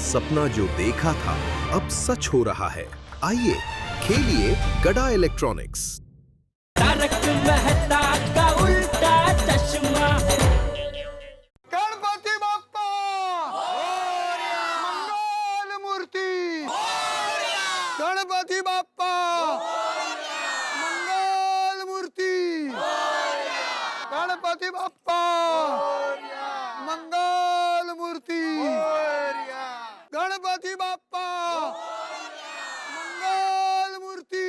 सपना जो देखा था अब सच हो रहा है। आइए खेलिए गड़ा इलेक्ट्रॉनिक्स। तारक मेहता का उल्टा चश्मा। गणपति बाप्पा मंगल मूर्ति। गणपति बाप्पा मंगल मूर्ति। गणपति बाप्पा मंगल मूर्ति। गणपति बाप्पा मंगल मूर्ति।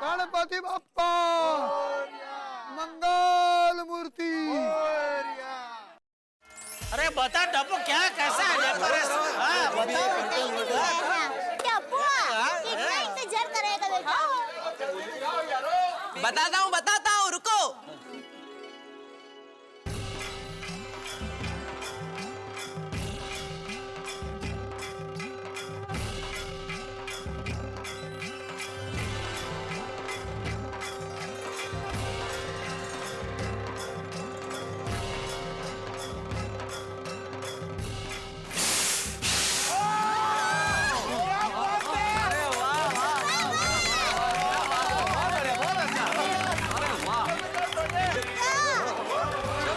गणपति बाप्पा मंगल मूर्ति। अरे बता टप्पू क्या कैसा है डेकोरेशन? हाँ बता। कितना इंतजार करेगा बेटा? बताता हूँ रुको।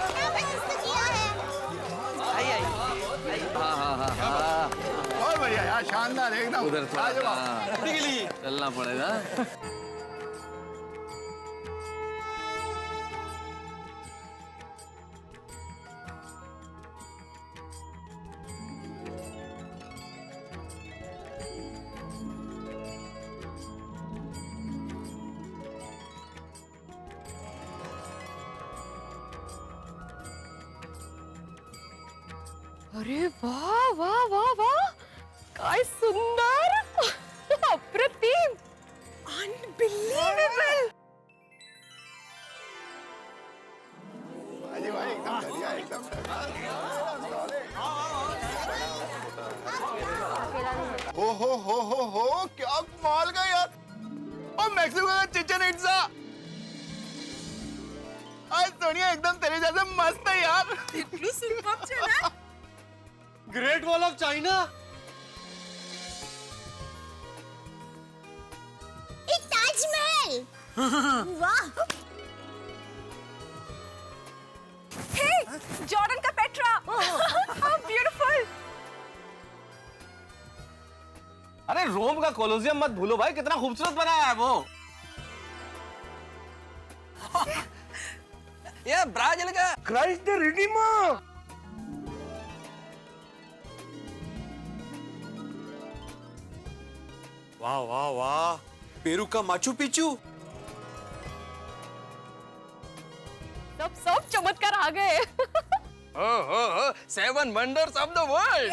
क्या प्रयास किया है? बहुत बढ़िया यार, शानदार एकदम। उधर थोड़ा लाजवाब। चलना पड़ेगा। अरे वाह वाह वाह वाह, काय सुंदर, अप्रतिम, अनबिलीवेबल। अरे भाई एकदम बढ़िया, एकदम हो क्या कमाल का यार। और मैक्सिको का चिकन इट्सा आज सोनिया एकदम तेरे जैसे मस्त है यार। इतनी सुपर चला। Great wall of China. एक ताजमहल। वाह। हे, जॉर्डन का पेट्रा। How beautiful. अरे रोम का कोलोसियम मत भूलो भाई, कितना खूबसूरत बनाया है वो। ये ब्राजील का क्राइस्ट द रिडीमर। वाह वाह वाह, पेरू का माचू पिचू। सब चमत्कार आ गए। हो, 7 वंडर्स ऑफ द वर्ल्ड।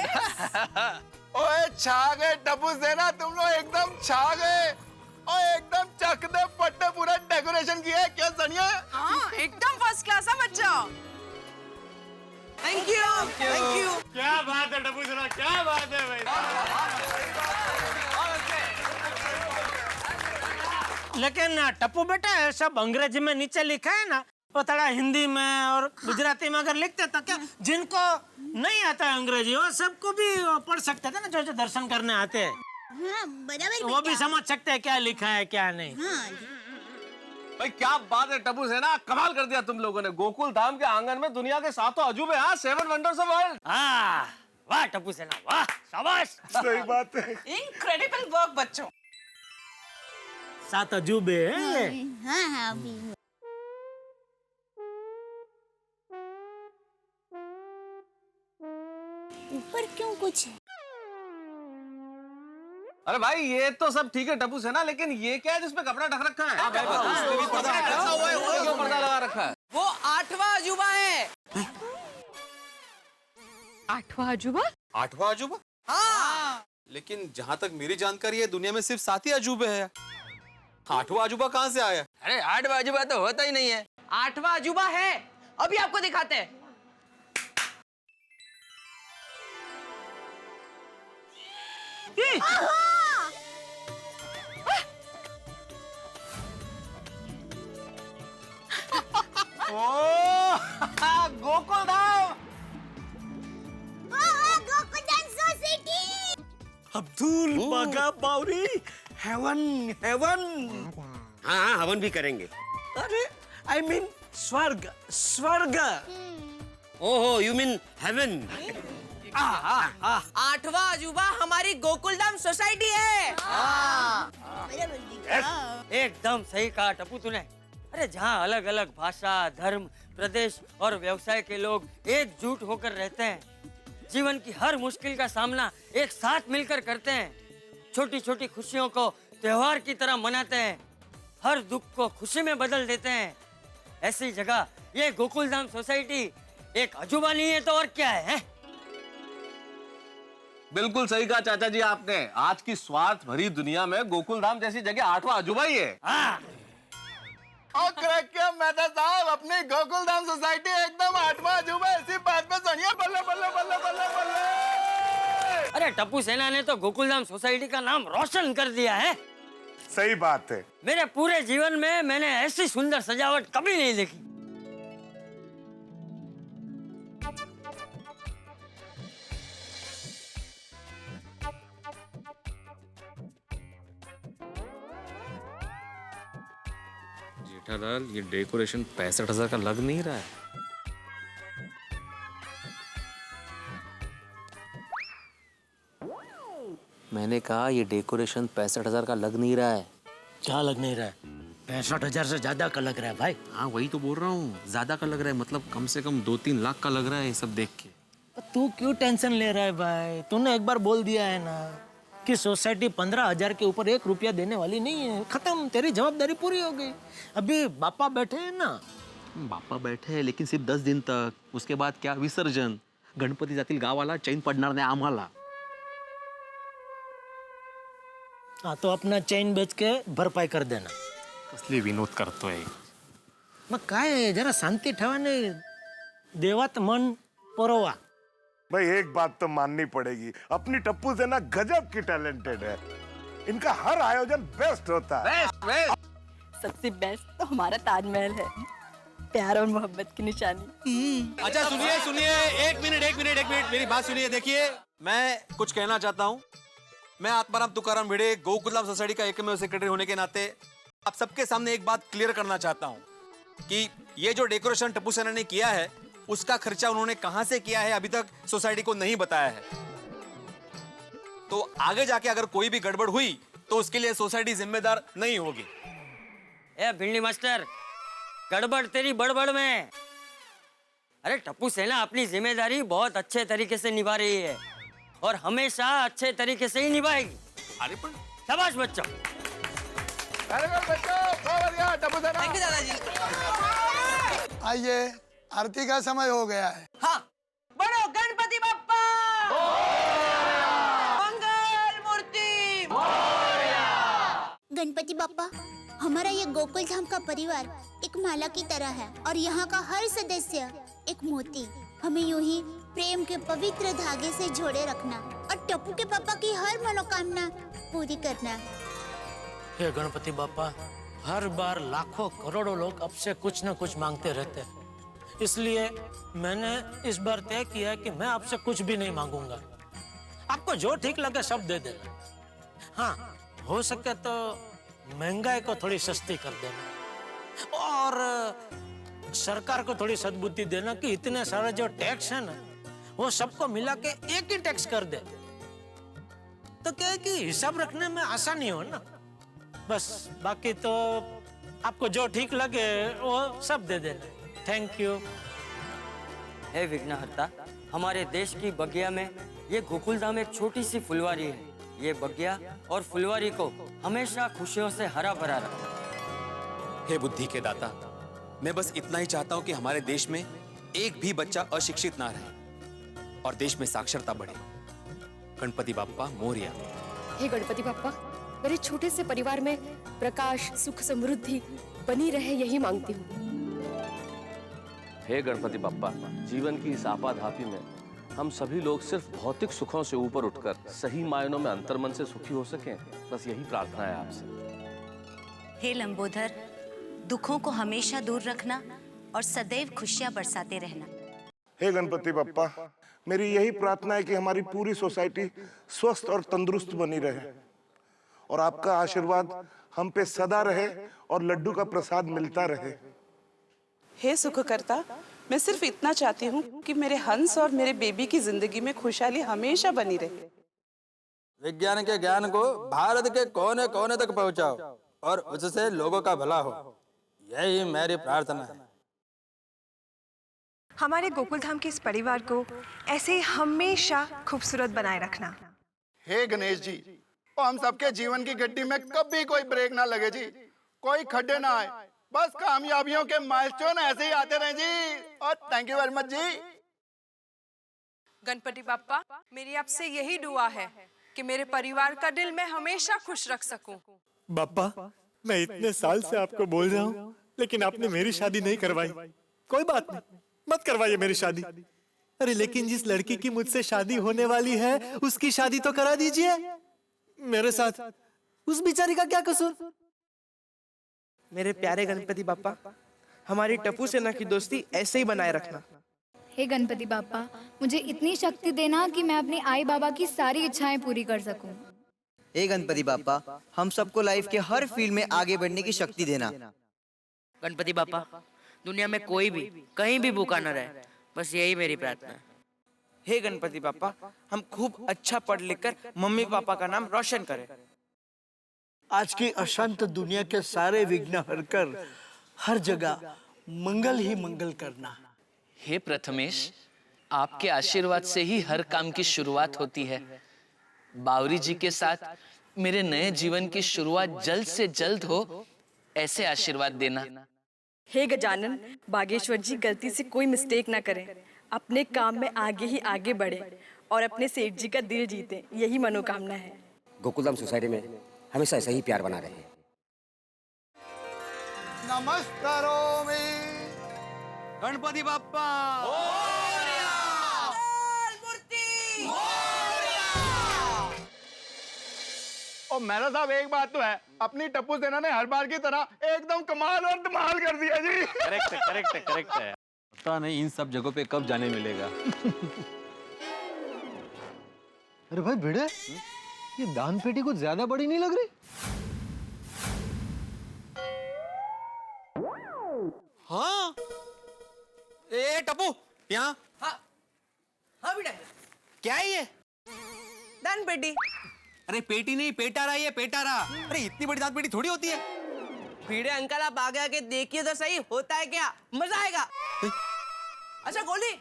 ओए छा गए टप्पू सेना, तुम लोग एकदम छा गए। और एकदम चक दे पट्टे पूरा डेकोरेशन किया है क्या सोनिया? हाँ, एकदम फर्स्ट क्लास है बच्चा। Thank you. क्या बात है टप्पू सेना, क्या बात है भाई। लेकिन टप्पू बेटा सब अंग्रेजी में नीचे लिखा है ना, वो थोड़ा हिंदी में और गुजराती में अगर लिखते तो क्या जिनको नहीं आता है अंग्रेजी वो सबको भी पढ़ सकते थे ना, जो दर्शन करने आते हैं। हाँ, बराबर वो भी बेटा। समझ सकते हैं क्या लिखा है क्या नहीं। हाँ, भाई क्या बात है टप्पू सेना, कमाल कर दिया तुम लोगों ने। गोकुल धाम के आंगन में दुनिया के 7 अजूबे। हाँ, 7 वंडर्स ऑफ वर्ल्ड। हाँ वाह टप्पू सेना, वाह शाबाश। सही बात है। इनक्रेडिबल वर्क बच्चों। 7 अजूबे हैं ये। हाँ, अभी। ऊपर क्यों कुछ है? अरे भाई ये तो सब ठीक है टप्पू सेना, लेकिन ये क्या है जिसपे कपड़ा ढक रखा है? क्यों पर्दा लगा रखा है? वो 8वां अजूबा है। 8वां अजूबा? 8वां अजूबा? हाँ। लेकिन जहाँ तक मेरी जानकारी है दुनिया में सिर्फ 7 ही अजूबे हैं। 8वां अजूबा कहाँ से आया? अरे 8वां अजूबा तो होता ही नहीं है। 8वां अजूबा है, अभी आपको दिखाते हैं। गोकुल धाम। गोकुल डांस अब्दुल बागा बावरी हेवन हेवन। हाँ हाँ हवन भी करेंगे। अरे आई मीन स्वर्ग स्वर्ग। ओहो यू मीन हेवन। आठवां अजूबा हमारी गोकुलधाम सोसाइटी है। एकदम सही कहा टप्पू तूने। अरे जहाँ अलग अलग भाषा, धर्म, प्रदेश और व्यवसाय के लोग एकजुट होकर रहते हैं, जीवन की हर मुश्किल का सामना एक साथ मिलकर करते हैं, छोटी छोटी खुशियों को त्योहार की तरह मनाते हैं, हर दुख को खुशी में बदल देते हैं, ऐसी जगह ये गोकुलधाम सोसाइटी एक अजूबा नहीं है तो और क्या है? बिल्कुल सही कहा चाचा जी आपने। आज की स्वार्थ भरी दुनिया में गोकुलधाम जैसी जगह आठवां अजूबा ही है। और क्रैकिया मेहता साहब, अपनी गोकुलधाम सोसाइटी एकदम आठवां अजूबा, इसी बात पे सुनिए। बल्ले बल्ले बल्ले बल्ले बल्ले। अरे टप्पू सेना ने तो गोकुलधाम सोसाइटी का नाम रोशन कर दिया है। सही बात है। मेरे पूरे जीवन में मैंने ऐसी सुंदर सजावट कभी नहीं देखी। जेठालाल ये डेकोरेशन 65,000 का लग नहीं रहा है। मैंने कहा ये डेकोरेशन 65,000 का लग नहीं रहा है। क्या लग नहीं रहा है? 65,000 से ज्यादा का लग रहा है भाई। हाँ वही तो बोल रहा हूँ, ज्यादा का लग रहा है, मतलब कम से कम 2-3 लाख का लग रहा है ये सब देख के। तू क्यों टेंशन ले रहा है भाई? तूने एक बार बोल दिया है ना कि सोसाइटी 15,000 के ऊपर 1 रुपया देने वाली नहीं है। खत्म, तेरी जवाबदारी पूरी हो गई। अभी बापा बैठे हैं ना। बापा बैठे हैं लेकिन सिर्फ 10 दिन तक, उसके बाद क्या विसर्जन। गणपती जातील गावाला, चैन पडणार नाही आम्हाला। हाँ तो अपना चैन बेच के भरपाई कर देना। कसली विनोद करतोय। मग काय जरा शांती ठेवाने देवात मन पुरवा। भाई एक बात तो माननी पड़ेगी, अपनी टप्पू सेना गजब की टैलेंटेड है। इनका हर आयोजन बेस्ट होता है। सबसे बेस्ट तो हमारा ताजमहल है, प्यार और मोहब्बत की निशानी। अच्छा सुनिए सुनिए, एक मिनट मेरी बात सुनिए। देखिए मैं कुछ कहना चाहता हूँ। मैं आत्माराम तुकाराम भिड़े गोकुलधाम सोसाइटी का एकमेव सेक्रेटरी होने के नाते आप सबके सामने एक बात क्लियर करना चाहता हूँ कि ये जो डेकोरेशन टप्पू सेना ने किया है उसका खर्चा उन्होंने कहां से किया है अभी तक सोसाइटी को नहीं बताया है। तो आगे जाके अगर कोई भी गड़बड़ हुई तो उसके लिए सोसाइटी जिम्मेदार नहीं होगी। ए भिंडी मास्टर, गड़बड़ तेरी बड़बड़ में। अरे टप्पू सेना अपनी जिम्मेदारी बहुत अच्छे तरीके से निभा रही है और हमेशा अच्छे तरीके से ही निभाएगी। अरे पर शाबाश बच्चों। थैंक यू दादाजी। आइए, आरती का समय हो गया है। हाँ, बड़ो गणपति बप्पा मंगल मूर्ति। गणपति बप्पा, हमारा ये गोकुलधाम का परिवार एक माला की तरह है और यहाँ का हर सदस्य एक मोती। हमें यूं ही प्रेम के पवित्र धागे से जोड़े रखना और टप्पू के पापा की हर मनोकामना पूरी करना। हे गणपति बापा, हर बार लाखों करोड़ों लोग आपसे कुछ न कुछ मांगते रहते हैं, इसलिए मैंने इस बार तय किया कि मैं आपसे कुछ भी नहीं मांगूंगा। आपको जो ठीक लगे सब दे देना। हाँ, हो सके तो महंगाई को थोड़ी सस्ती कर देना और सरकार को थोड़ी सद्बुद्धि देना कि इतने सारे जो टैक्स है ना वो सबको मिला के एक ही टैक्स कर दे, तो क्या है कि हिसाब रखने में आसानी हो ना। बस बाकी तो आपको जो ठीक लगे वो सब दे देना। Thank you. हे विघ्नहर्ता, हमारे देश की बगिया में ये गोकुलधाम एक छोटी सी फुलवारी है। ये बगिया और फुलवारी को हमेशा खुशियों से हरा भरा रखा। हे बुद्धि के दाता, मैं बस इतना ही चाहता हूँ कि हमारे देश में एक भी बच्चा अशिक्षित ना रहे और देश में साक्षरता बढ़े। गणपति बाप्पा मोरिया। हे गणपति बाप्पा, मेरे छोटे से परिवार में प्रकाश, सुख, समृद्धि बनी रहे, यही मांगती हूँ। हे गणपति बप्पा, जीवन की इस आपाधापी में हम सभी लोग सिर्फ भौतिक सुखों से ऊपर उठकर सही मायनों में अंतर्मन से सुखी हो सकें, बस यही प्रार्थना है आपसे। हे लंबोदर, दुखों को हमेशा दूर रखना और सदैव खुशियां बरसाते रहना। हे गणपति बप्पा, मेरी यही प्रार्थना है कि हमारी पूरी सोसाइटी स्वस्थ और तंदुरुस्त बनी रहे और आपका आशीर्वाद हम पे सदा रहे और लड्डू का प्रसाद मिलता रहे। हे सुखकर्ता, मैं सिर्फ इतना चाहती हूँ कि मेरे हंस और मेरे बेबी की जिंदगी में खुशहाली हमेशा बनी रहे। विज्ञान के ज्ञान को भारत के कोने कोने तक पहुंचाओ और उससे लोगों का भला हो, यही मेरी प्रार्थना है। हमारे गोकुल धाम के इस परिवार को ऐसे ही हमेशा खूबसूरत बनाए रखना। हे गणेश जी, हम सबके जीवन की गड्डी में कभी कोई ब्रेक ना लगे जी, कोई खड्डे ना आए, बस कामयाबियों के माइलस्टोन ऐसे ही आते रहे जी। और थैंक यू वेरी मच जी। गणपति बाप्पा, मेरी आपसे यही दुआ है कि मेरे परिवार का दिल मैं हमेशा खुश रख सकूं। बाप्पा, मैं इतने साल से आपको बोल रहा हूँ, लेकिन आपने मेरी शादी नहीं करवाई। कोई बात नहीं, मत करवाइए मेरी शादी। अरे लेकिन जिस लड़की की मुझसे शादी होने वाली है उसकी शादी तो करा दीजिए मेरे साथ। उस बेचारी का क्या कसूर? मेरे प्यारे गणपति बाप्पा, हमारी टप्पू सेना की दोस्ती ऐसे ही बनाए रखना। हे गणपति बाप्पा, मुझे इतनी शक्ति देना कि मैं अपने आई बाबा की सारी इच्छाएं पूरी कर सकूं। हे गणपति बाप्पा, हम सबको लाइफ के हर फील्ड में आगे बढ़ने की शक्ति देना। गणपति बाप्पा, दुनिया में कोई भी कहीं भी भूखा न रहे, बस यही मेरी प्रार्थना है। हे गणपति बाप्पा, हम खूब अच्छा पढ़ लिख कर मम्मी पापा का नाम रोशन करें। आज की अशांत दुनिया के सारे विघ्न हरकर हर जगह मंगल ही मंगल करना। हे प्रथमेश, आपके आशीर्वाद से ही हर काम की शुरुआत होती है। बावरी जी के साथ मेरे नए जीवन की शुरुआत जल्द से जल्द हो, ऐसे आशीर्वाद देना। हे गजानन, बागेश्वर जी गलती से कोई मिस्टेक ना करें, अपने काम में आगे ही आगे बढ़े और अपने सेठ जी का दिल जीते, यही मनोकामना है। गोकुलधाम सोसाइटी में हमेशा ऐसा ही प्यार बना रहे। नमस्कारोमि गणपति बाप्पा। और मेरा साहब एक बात तो है, अपनी टप्पू सेना ने हर बार की तरह एकदम कमाल और धमाल कर दिया जी। करेक्ट है, करेक्ट है, करेक्ट है। पता नहीं इन सब जगहों पे कब जाने मिलेगा। अरे भाई भिड़े, ये दान पेटी कुछ ज्यादा बड़ी नहीं लग रही? हाँ, ए टप्पू, यहाँ। हाँ बेटा, क्या है ये? दान पेटी। अरे पेटी नहीं, पेटारा ये, पेटारा। अरे इतनी बड़ी दान पेटी थोड़ी होती है। भिड़े अंकल, आप आगे आके देखिए तो सही, होता है क्या, मजा आएगा। अच्छा गोली।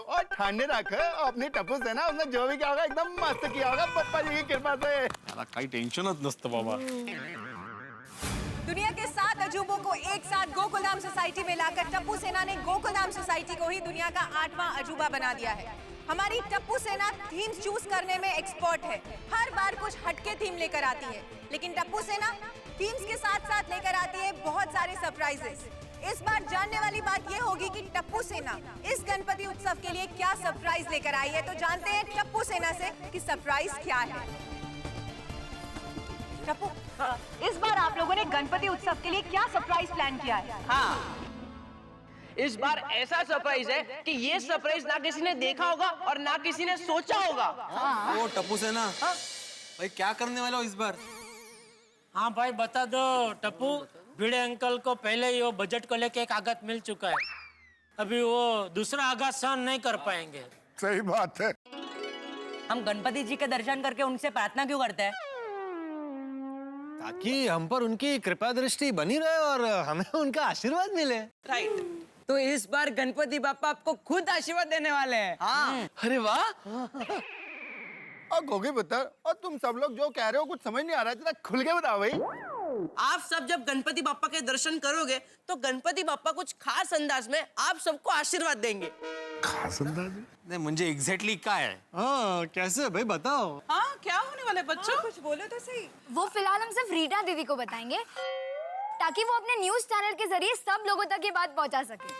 और ठंडे रख, अपनी टप्पू सेना उसने जो भी किया होगा एकदम मस्त किया होगा पप्पा जी की कृपा से। मला काही टेन्शनच नसतं बाबा। दुनिया के 7 अजूबों को एक साथ गोकुलधाम सोसाइटी में लाकर टप्पू सेना ने गोकुलधाम सोसाइटी को ही दुनिया का 8वां अजूबा बना दिया है। हमारी टप्पू सेना थीम चूज करने में एक्सपर्ट है, हर बार कुछ हटके थीम लेकर आती है, लेकिन टप्पू सेना थीम्स के साथ साथ लेकर आती है बहुत सारे सरप्राइजेस। इस बार जानने वाली बात ये होगी कि टप्पू सेना इस गणपति उत्सव के लिए क्या सरप्राइज लेकर आई है। तो जानते हैं टप्पू सेना से कि सरप्राइज क्या है। टप्पू, इस बार आप लोगों ने गणपति उत्सव के लिए क्या सरप्राइज प्लान किया है? हाँ, इस बार ऐसा सरप्राइज है कि ये सरप्राइज ना किसी ने देखा होगा और ना किसी ने सोचा होगा। ओ टप्पू सेना, भाई क्या करने वाले हो इस बार? हाँ भाई बता दो टप्पू, भिड़े अंकल को पहले ही वो बजट को लेके एक आघात मिल चुका है, अभी वो दूसरा आघात सहन नहीं कर पाएंगे। सही बात है। हम गणपति जी के दर्शन करके उनसे प्रार्थना क्यों करते हैं? ताकि हम पर उनकी कृपा दृष्टि बनी रहे और हमें उनका आशीर्वाद मिले। राइट। तो इस बार गणपति बाप्पा आपको खुद आशीर्वाद देने वाले हैं। हाँ। अरे वाह। और गोगी पुत्र, और तुम सब लोग जो कह रहे हो कुछ समझ नहीं आ रहा है, जरा खुल के बताओ भाई। आप सब जब गणपति बाप्पा के दर्शन करोगे तो गणपति बाप्पा कुछ खास अंदाज में आप सबको आशीर्वाद देंगे। खास अंदाज में? नहीं, मुझे एग्जैक्टली क्या है? हाँ, कैसे भाई बताओ। हाँ, क्या होने वाला है बच्चों? कुछ बोलो तो सही। वो फिलहाल हम सिर्फ रीटा दीदी को बताएंगे ताकि वो अपने न्यूज चैनल के जरिए सब लोगों तक ये बात पहुंचा सके।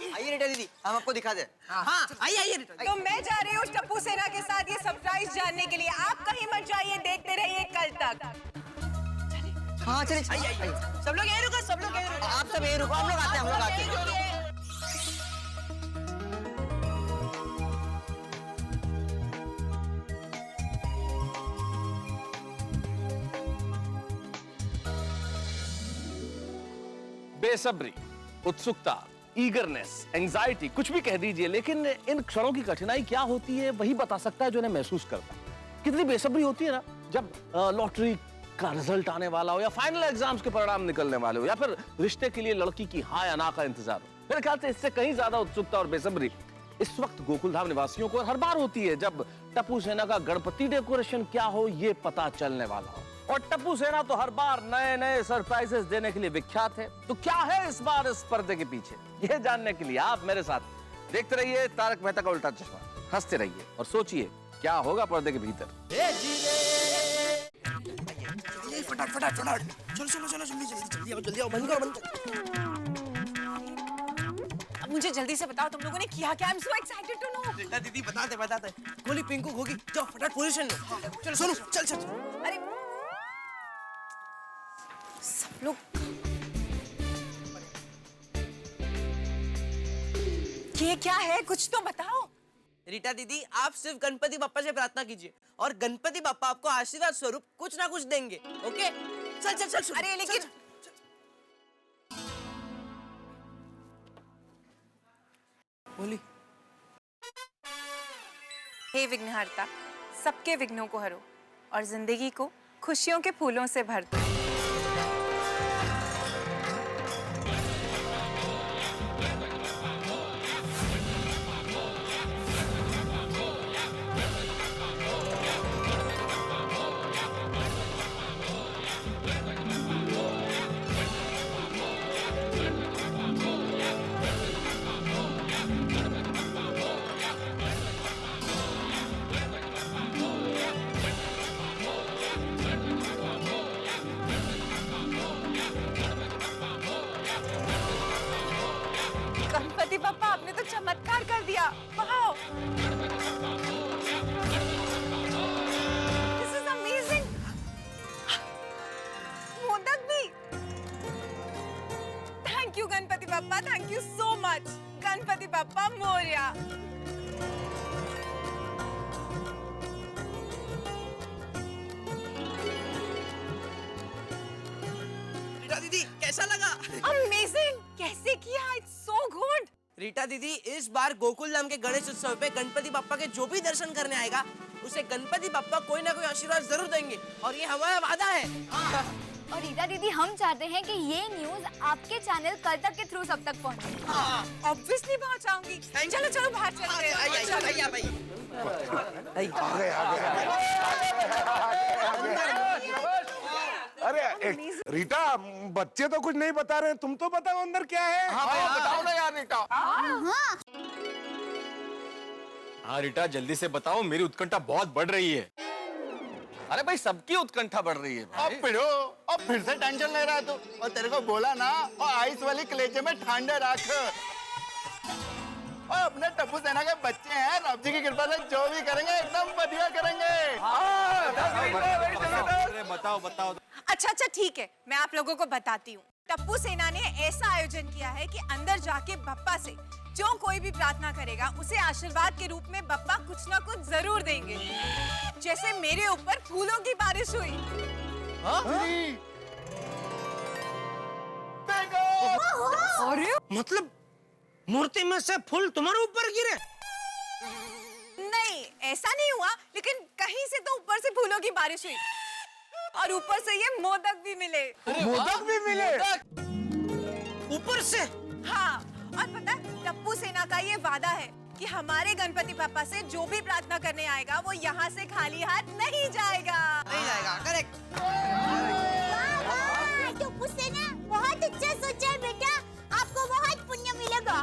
आइए रीटा दीदी, हम आपको दिखा दे। हाँ, आइए। तो मैं जा रही हूँ टप्पू सेना के साथ ये सरप्राइज जानने के लिए। आप कहीं मत जाइए, देखते रहिए कल तक। हाँ चलिए। सब लोग यहीं रुको, सब लोग यहीं रुको। आप सब यहीं रुको, हम लोग आते हैं, हम लोग आते हैं। बेसब्री, उत्सुकता, ईगरनेस, एंजाइटी, कुछ भी कह दीजिए, लेकिन इन क्षणों की कठिनाई क्या होती है वही बता सकता है जो इन्हें महसूस करता है। कितनी बेसब्री होती है ना जब लॉटरी का रिजल्ट आने वाला हो, या फाइनल एग्जाम्स के परिणाम निकलने वाले हो, या फिर रिश्ते के लिए लड़की की हाँ या ना का इंतजार हो। मेरे ख्याल से इससे कहीं ज्यादा उत्सुकता और बेसब्री इस वक्त गोकुलधाम निवासियों को हर बार होती है जब टप्पू सेना का गणपति डेकोरेशन क्या हो ये पता चलने वाला हो। और टप्पू सेना तो हर बार नए नए सरप्राइजेस देने के लिए विख्यात है। तो क्या है इस बार इस पर्दे के पीछे, ये जानने के लिए आप मेरे साथ देखते रहिए तारक मेहता का उल्टा चश्मा, हंसते रहिए और सोचिए क्या होगा पर्दे के भीतर। फटाफट फटाफट फटाफट, चलो चलो चलो जल्दी आओ, बंद करो। अब मुझे जल्दी से बताओ तुम लोगों ने किया क्या? I am so excited to know. Rita दीदी बताते। गोली पिंकू होगी, जाओ फटाफट पोजीशन में। चलो सोनू चल। अरे सब लोग ये क्या है, कुछ तो बताओ। रीटा दीदी आप सिर्फ गणपति बप्पा से प्रार्थना कीजिए और गणपति बप्पा आपको आशीर्वाद स्वरूप कुछ ना कुछ देंगे। ओके चल। अरे लेकिन बोली। हे विघ्नहर्ता, सबके विघ्नों को हरो और जिंदगी को खुशियों के फूलों से भर दो। गणपति बप्पा आपने तो चमत्कार कर दिया। Wow, this is amazing. Modak भी। Thank you Ganpati Bappa, thank you so much. Ganpati Bappa Morya. Rita दीदी कैसा लगा? अमेजिंग, कैसे किया? It's so good. रीटा दीदी इस बार गोकुल धाम के गणेश उत्सव पे गणपति बप्पा के जो भी दर्शन करने आएगा उसे गणपति बप्पा कोई ना कोई आशीर्वाद जरूर देंगे और ये हमारा वादा है। और रीटा दीदी हम चाहते हैं कि ये न्यूज आपके चैनल कर्तव्य के थ्रू सब तक पहुंचे। ऑब्वियसली पहुंचाऊंगी। चलो बाहर चलते हैं। अरे रीटा, बच्चे तो कुछ नहीं बता रहे, तुम तो बताओ अंदर क्या है। बताओ ना यार रीटा। हाँ रीटा जल्दी से बताओ, मेरी उत्कंठा बहुत बढ़ रही है। अरे भाई सबकी उत्कंठा बढ़ रही है। अब फिर से टेंशन ले रहा है तू। और तेरे को बोला ना, और आइस वाली कलेजे में ठंडे रख। और अपने टप्पू सेना के बच्चे हैं, रब जी की कृपा से जो भी करेंगे एकदम बढ़िया करेंगे। बताओ। अच्छा ठीक है, मैं आप लोगों को बताती हूँ। टप्पू सेना ने ऐसा आयोजन किया है कि अंदर जाके बप्पा से जो कोई भी प्रार्थना करेगा उसे आशीर्वाद के रूप में बप्पा कुछ ना कुछ जरूर देंगे। जैसे मेरे ऊपर फूलों की बारिश हुई। अरे मतलब मूर्ति में से फूल तुम्हारे ऊपर गिरे? नहीं, ऐसा नहीं हुआ, लेकिन कहीं से तो ऊपर से फूलों की बारिश हुई और ऊपर से ये मोदक भी मिले। मोदक भी मिले ऊपर से? हाँ, और पता है टप्पू सेना का ये वादा है कि हमारे गणपति पापा से जो भी प्रार्थना करने आएगा वो यहाँ से खाली हाथ नहीं जाएगा। करेक्ट। टप्पू सेना बहुत अच्छा सोचा है बेटा, आपको बहुत पुण्य मिलेगा।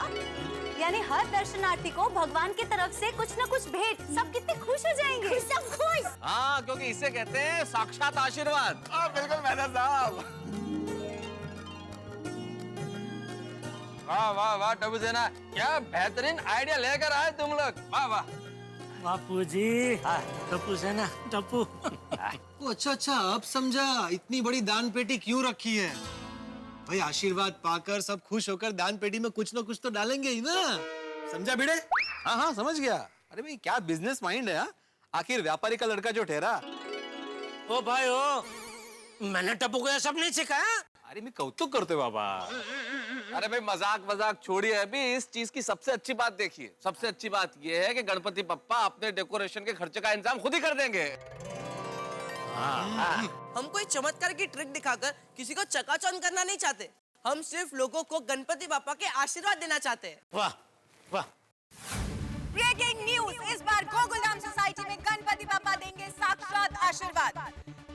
यानी हर दर्शनार्थी को भगवान की तरफ से कुछ न कुछ भेंट, सब कितने खुश हो जाएंगे। सब खुश। हाँ, क्योंकि इसे कहते हैं साक्षात आशीर्वाद। बिल्कुल मेहता साहब। वाह टप्पू सेना, क्या बेहतरीन आइडिया लेकर आए तुम लोग। वाह। बापू जी, टप्पू सेना, टप्पू। अच्छा अब समझा इतनी बड़ी दान पेटी क्यों रखी है। भाई आशीर्वाद पाकर सब खुश होकर दान पेटी में कुछ ना कुछ तो डालेंगे ही ना। समझा भिड़े? हाँ समझ गया। अरे भाई क्या बिजनेस माइंड है। आखिर व्यापारी का लड़का जो ठहरा। ओ भाई ओ, मैंने टप्पू को ये सब नहीं सिखाया। अरे मैं कौतुक करते बाबा। अरे भाई मजाक मजाक छोड़िए, अभी इस चीज की सबसे अच्छी बात देखिए। सबसे अच्छी बात यह है कि गणपति बप्पा अपने डेकोरेशन के खर्चे का इंतजाम खुद ही कर देंगे। हम कोई चमत्कार की ट्रिक दिखाकर किसी को चकाचौंध करना नहीं चाहते। हम सिर्फ लोगों को गणपति बापा के आशीर्वाद देना चाहते हैं। वाह वाह। ब्रेकिंग न्यूज, इस बार गोकुलधाम सोसाइटी में गणपति बापा देंगे साक्षात आशीर्वाद।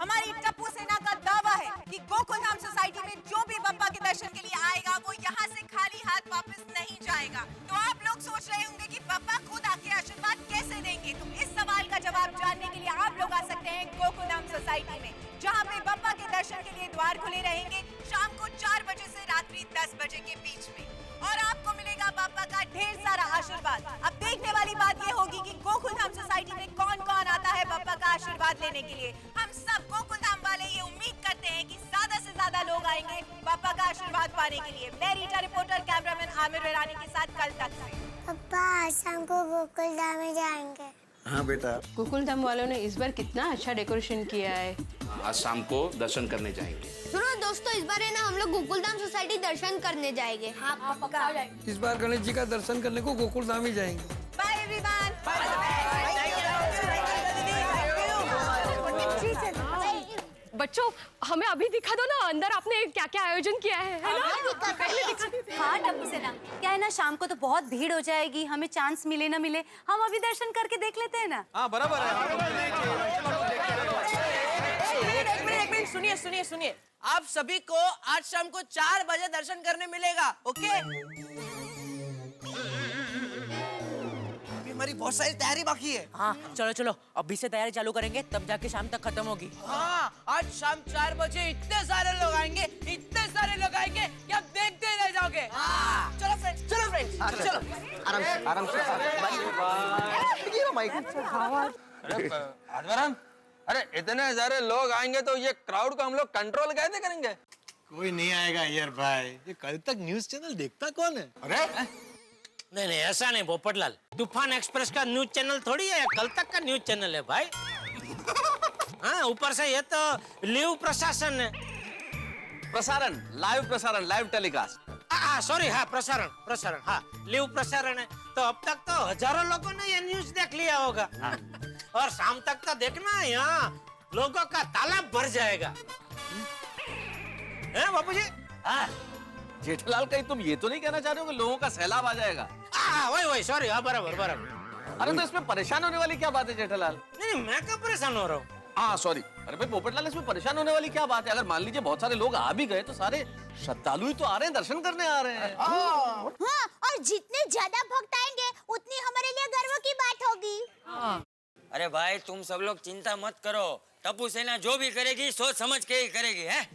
हमारी टप्पू सेना का दावा है कि गोकुलधाम सोसाइटी में जो भी बापा के दर्शन के लिए आएगा वो यहाँ से खाली हाथ वापस नहीं जाएगा। तो आप लोग सोच रहे होंगे कि बापा खुद आके आशीर्वाद कैसे देंगे, तो इस सवाल का जवाब जानने के लिए आप लोग आ सकते हैं गोकुलधाम सोसाइटी में, जहाँ पे बापा के दर्शन के लिए द्वार खुले रहेंगे शाम को 4 बजे से रात्रि 10 बजे के बीच में, और आपको मिलेगा बापा का ढेर सारा आशीर्वाद। अब देखने वाली बात ये होगी कि गोकुलधाम सोसाइटी में कौन कौन आता है बापा का आशीर्वाद लेने के लिए। हम सब गोकुलधाम वाले ये उम्मीद करते हैं कि ज्यादा से ज्यादा लोग आएंगे बापा का आशीर्वाद पाने के लिए। मैं रीटा रिपोर्टर कैमरामैन आमिर ईरानी के साथ कल तक से। पापा शाम को गोकुलधाम में जाएंगे। हाँ बेटा। गोकुलधाम वालों ने इस बार कितना अच्छा डेकोरेशन किया है। आज शाम को दर्शन करने जाएंगे। सुनो दोस्तों, इस बार है ना हम लोग गोकुलधाम सोसाइटी दर्शन करने जाएंगे। हाँ पक्का। इस बार गणेश जी का दर्शन करने को गोकुलधाम ही जाएंगे। Bye everyone. बच्चों हमें अभी दिखा दो ना अंदर आपने क्या क्या आयोजन किया है ना? पहले दिखा दो। हाँ टप्पू सेना, क्या है ना शाम को तो बहुत भीड़ हो जाएगी, हमें चांस मिले ना मिले, हम अभी दर्शन करके देख लेते हैं ना। हाँ बराबर है। एक मिनट सुनिए सुनिए सुनिए, आप सभी को आज शाम को 4 बजे दर्शन करने मिलेगा। ओके? हमारी बहुत सारी तैयारी बाकी है। हाँ चलो चलो, अभी से तैयारी चालू करेंगे तब जाके शाम तक खत्म होगी। हाँ आज शाम 4 बजे इतने सारे लोग आएंगे, इतने सारे लोग आएंगे कि आप देखते रह जाओगे। चलो फ्रेंड्स, चलो फ्रेंड्स, चलो आराम से आराम से। आत्माराम, अरे इतने सारे लोग आएंगे तो ये क्राउड को हम लोग कंट्रोल कैसे करेंगे? कोई नहीं आएगा यार भाई, ये कल तक न्यूज चैनल देखता कौन है? अरे नहीं नहीं ऐसा नहीं पोपटलाल, तूफान एक्सप्रेस का न्यूज चैनल थोड़ी है, कल तक का न्यूज चैनल है भाई। हाँ ऊपर से ये तो लिव प्रशासन है। प्रसारण, लाइव प्रसारण, लाइव टेलीकास्ट। सॉरी, हाँ प्रसारण प्रसारण, हाँ लिव प्रसारण है। तो अब तक तो हजारों लोगों ने ये न्यूज देख लिया होगा। और शाम तक तो देखना यहाँ लोगों का तालाब भर जाएगा। हैं बापूजी? जेठालाल कहीं तुम ये तो नहीं कहना चाह रहे हो कि लोगों का सैलाब आ जाएगा? वही सॉरी, हाँ बराबर बराबर। अरे तो इसमें परेशान होने वाली क्या बात है जेठालाल? नहीं मैं क्यों परेशान हो रहा हूँ? हाँ सॉरी, अरे भाई पोपटलाल इसमें परेशान होने वाली क्या बात है? अगर मान लीजिए बहुत सारे लोग आ भी गए तो सारे श्रद्धालु ही तो आ रहे हैं, दर्शन करने आ रहे हैं। हाँ, और जितने ज्यादा भक्त आएंगे उतनी हमारे लिए गर्व की बात होगी। अरे भाई तुम सब लोग चिंता मत करो, टप्पू सेना जो भी करेगी सोच समझ के ही करेगी। है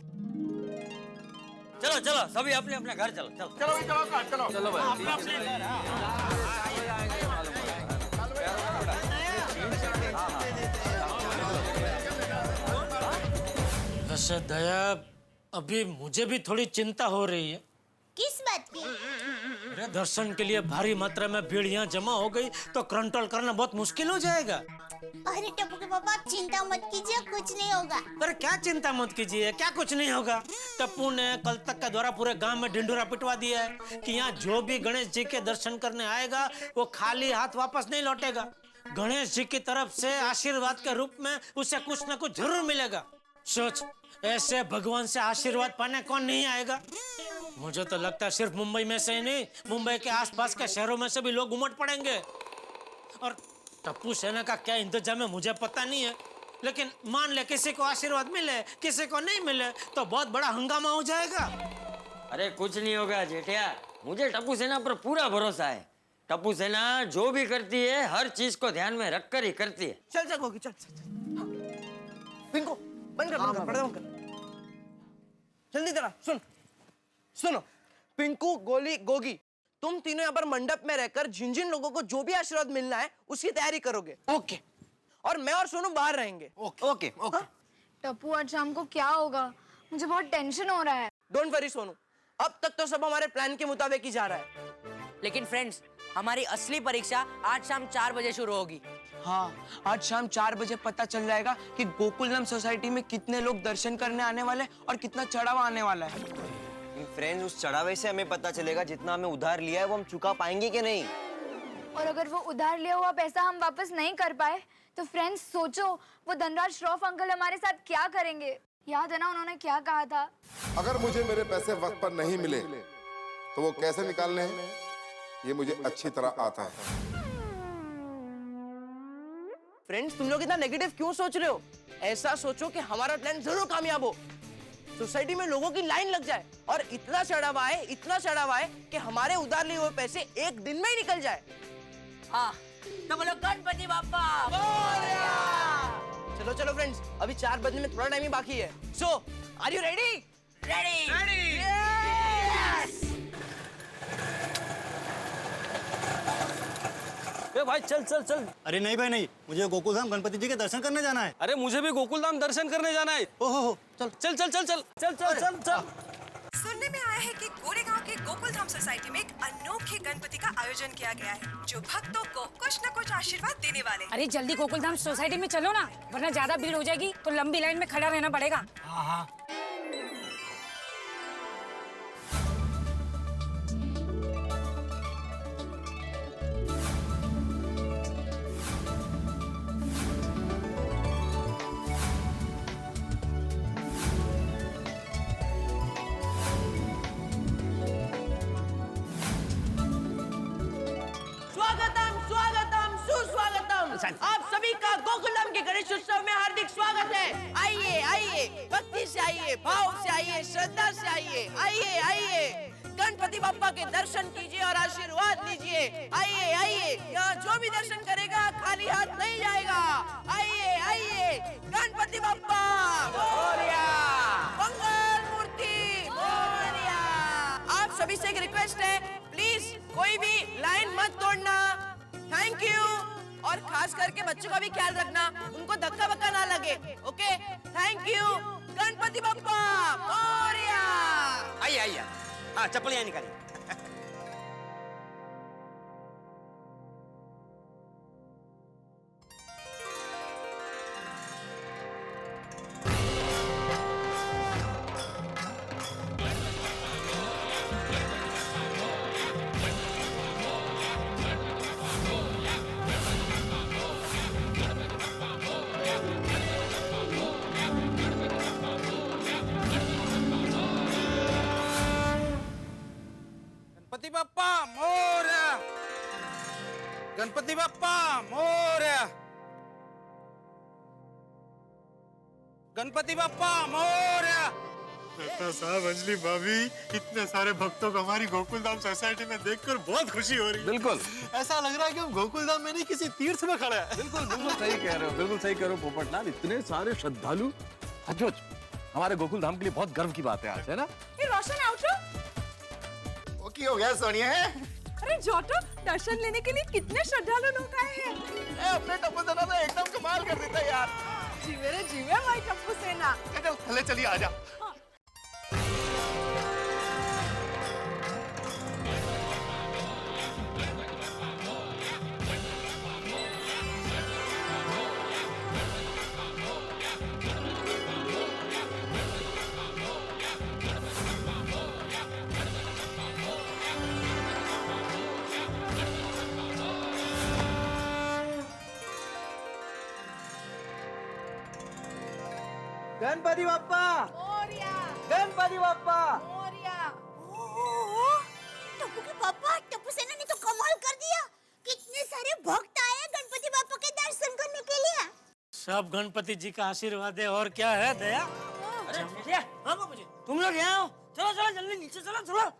चलो चलो सभी अपने अपने घर चलो। चलो चलो चलो चलो वैसे दया, अभी मुझे भी थोड़ी चिंता हो रही है। किस बात की? दर्शन के लिए भारी मात्रा में भीड़ यहाँ जमा हो गई तो कंट्रोल करना बहुत मुश्किल हो जाएगा। अरे टप्पू के पापा चिंता मत कीजिए, कुछ नहीं होगा। पर क्या चिंता मत कीजिए, क्या कुछ नहीं होगा? टप्पू ने कल तक का द्वारा पूरे गांव में ढिंढोरा पिटवा दिया है कि यहाँ जो भी गणेश जी के दर्शन करने आएगा वो खाली हाथ वापस नहीं लौटेगा। गणेश जी की तरफ से आशीर्वाद के रूप में उसे कुछ न कुछ जरूर मिलेगा। सोच, ऐसे भगवान से आशीर्वाद पाने कौन नहीं आएगा? मुझे तो लगता है सिर्फ मुंबई में से ही नहीं, मुंबई के आसपास के शहरों में से भी लोग उमड़ पड़ेंगे। और टप्पू सेना का क्या इंतजाम है मुझे पता नहीं है, लेकिन मान ले किसी को आशीर्वाद मिले किसी को नहीं मिले तो बहुत बड़ा हंगामा हो जाएगा। अरे कुछ नहीं होगा जेठिया, मुझे टप्पू सेना पर पूरा भरोसा है। टप्पू सेना जो भी करती है हर चीज को ध्यान में रखकर ही करती है। चल चल गोगी, चल पिंको बंद कर, पर्दा बंद कर। जल्दी जरा सुनो, पिंकू, गोली, गोगी, तुम तीनों यहाँ पर मंडप में रहकर जिन जिन लोगों को जो भी आशीर्वाद मिलना है उसकी तैयारी करोगे। ओके। और मैं और सोनू बाहर रहेंगे। Okay okay okay. टप्पू आज शाम को क्या होगा? मुझे बहुत टेंशन हो रहा है। डोंट वरी सोनू, अब तक तो सब हमारे प्लान के मुताबिक ही जा रहा है। लेकिन फ्रेंड्स, हमारी असली परीक्षा आज शाम 4 बजे शुरू होगी। हाँ, आज शाम 4 बजे पता चल जाएगा कि गोकुलधाम सोसाइटी में कितने लोग दर्शन करने आने वाले और कितना चढ़ावा आने वाला है। फ्रेंड्स, उस चढ़ावे से हमें पता चलेगा जितना हमें उधार लिया है वो हम चुका पाएंगे कि नहीं। और अगर वो उधार लिया हुआ पैसा हम वापस नहीं कर पाए तो फ्रेंड्स सोचो वो धनराज श्रॉफ अंकल हमारे साथ क्या करेंगे। याद है ना उन्होंने क्या कहा था? अगर मुझे मेरे पैसे वक्त पर नहीं मिले तो वो कैसे निकालने हैं ये मुझे अच्छी तरह आता है। फ्रेंड्स, तुम लोग इतना नेगेटिव क्यों सोच रहे हो? ऐसा सोचो कि हमारा प्लान जरूर कामयाब हो, सोसाइटी में लोगों की लाइन लग जाए और इतना चढ़ावा है कि हमारे उधार लिए हुए पैसे एक दिन में ही निकल जाए। हाँ, तो बोलो गणपति बाप्पा मोरया। चलो चलो फ्रेंड्स, अभी 4 बजने में थोड़ा टाइम ही बाकी है। So are you ready? Ready. Yes. भाई चल चल चल। अरे नहीं भाई नहीं, मुझे गोकुलधाम गणपति जी के दर्शन करने जाना है। अरे मुझे भी गोकुलधाम दर्शन करने जाना है। ओहो, चल चल चल चल चल चल चल चल चल। सुनने में आया है कि गोरेगांव के गोकुलधाम सोसाइटी में एक अनोखे गणपति का आयोजन किया गया है जो भक्तों को कुछ न कुछ आशीर्वाद देने वाले। अरे जल्दी गोकुलधाम सोसाइटी में चलो ना, वरना ज्यादा भीड़ हो जाएगी तो लंबी लाइन में खड़ा रहना पड़ेगा। हाँ। आप सभी का गोकुलधाम के गणेश उत्सव में हार्दिक स्वागत है। आइए आइए, भक्ति से आइए, भाव से आइए, श्रद्धा से आइए। आइए आइए, गणपति बाप्पा के दर्शन कीजिए और आशीर्वाद लीजिए। आइए आइए, यहाँ जो भी दर्शन करेगा खाली हाथ नहीं जाएगा। आइए आइए, गणपति बाप्पा मोरया, मंगल मूर्ति मोरया। आप सभी से एक रिक्वेस्ट है, प्लीज कोई भी लाइन मत तोड़ना। Thank you. और खास करके बच्चों का भी ख्याल रखना, उनको धक्का बक्का ना लगे। Okay, thank you. Ganpati Bappa Morya. आइए आइए, हाँ चप्पल यहाँ निकालिए। गणपति बाप्पा मोरया, गणपति बाप्पा मोरया, गणपति बाप्पा मोरया। डॉक्टर साहब, अंजलि भाभी, इतने सारे भक्तों को हमारी गोकुलधाम सोसाइटी में देखकर बहुत खुशी हो रही है। बिल्कुल ऐसा लग रहा है कि हम गोकुलधाम में नहीं किसी तीर्थ में खड़े हैं। बिल्कुल बिल्कुल सही कह रहे हो, बिल्कुल सही कह रहे हो पोपटलाल। इतने सारे श्रद्धालु, सचमुच हमारे गोकुलधाम के लिए बहुत गर्व की बात है आज, है ना? ये रोशन आउटरो की हो गया सोनिया है। अरे जोटो, दर्शन लेने के लिए कितने श्रद्धालु लोग आए हैं। अपने टप्पू सेना ने एकदम कमाल कर देता यार। जीवे रे जीवे भाई टप्पू सेना। चले चलिए आजा। गणपति बाप्पा मोरया, गणपति बाप्पा मोरया। टप्पू के पापा, टप्पू सेना ने तो कमाल कर दिया। कितने सारे भक्त आए गणपति बाप्पा के दर्शन करने के लिए। सब गणपति जी का आशीर्वाद है, और क्या है दया। अरे भैया, हाँ मुझे तुम लोग यहाँ आओ। चलो चलो जल्दी नीचे चलो चलो।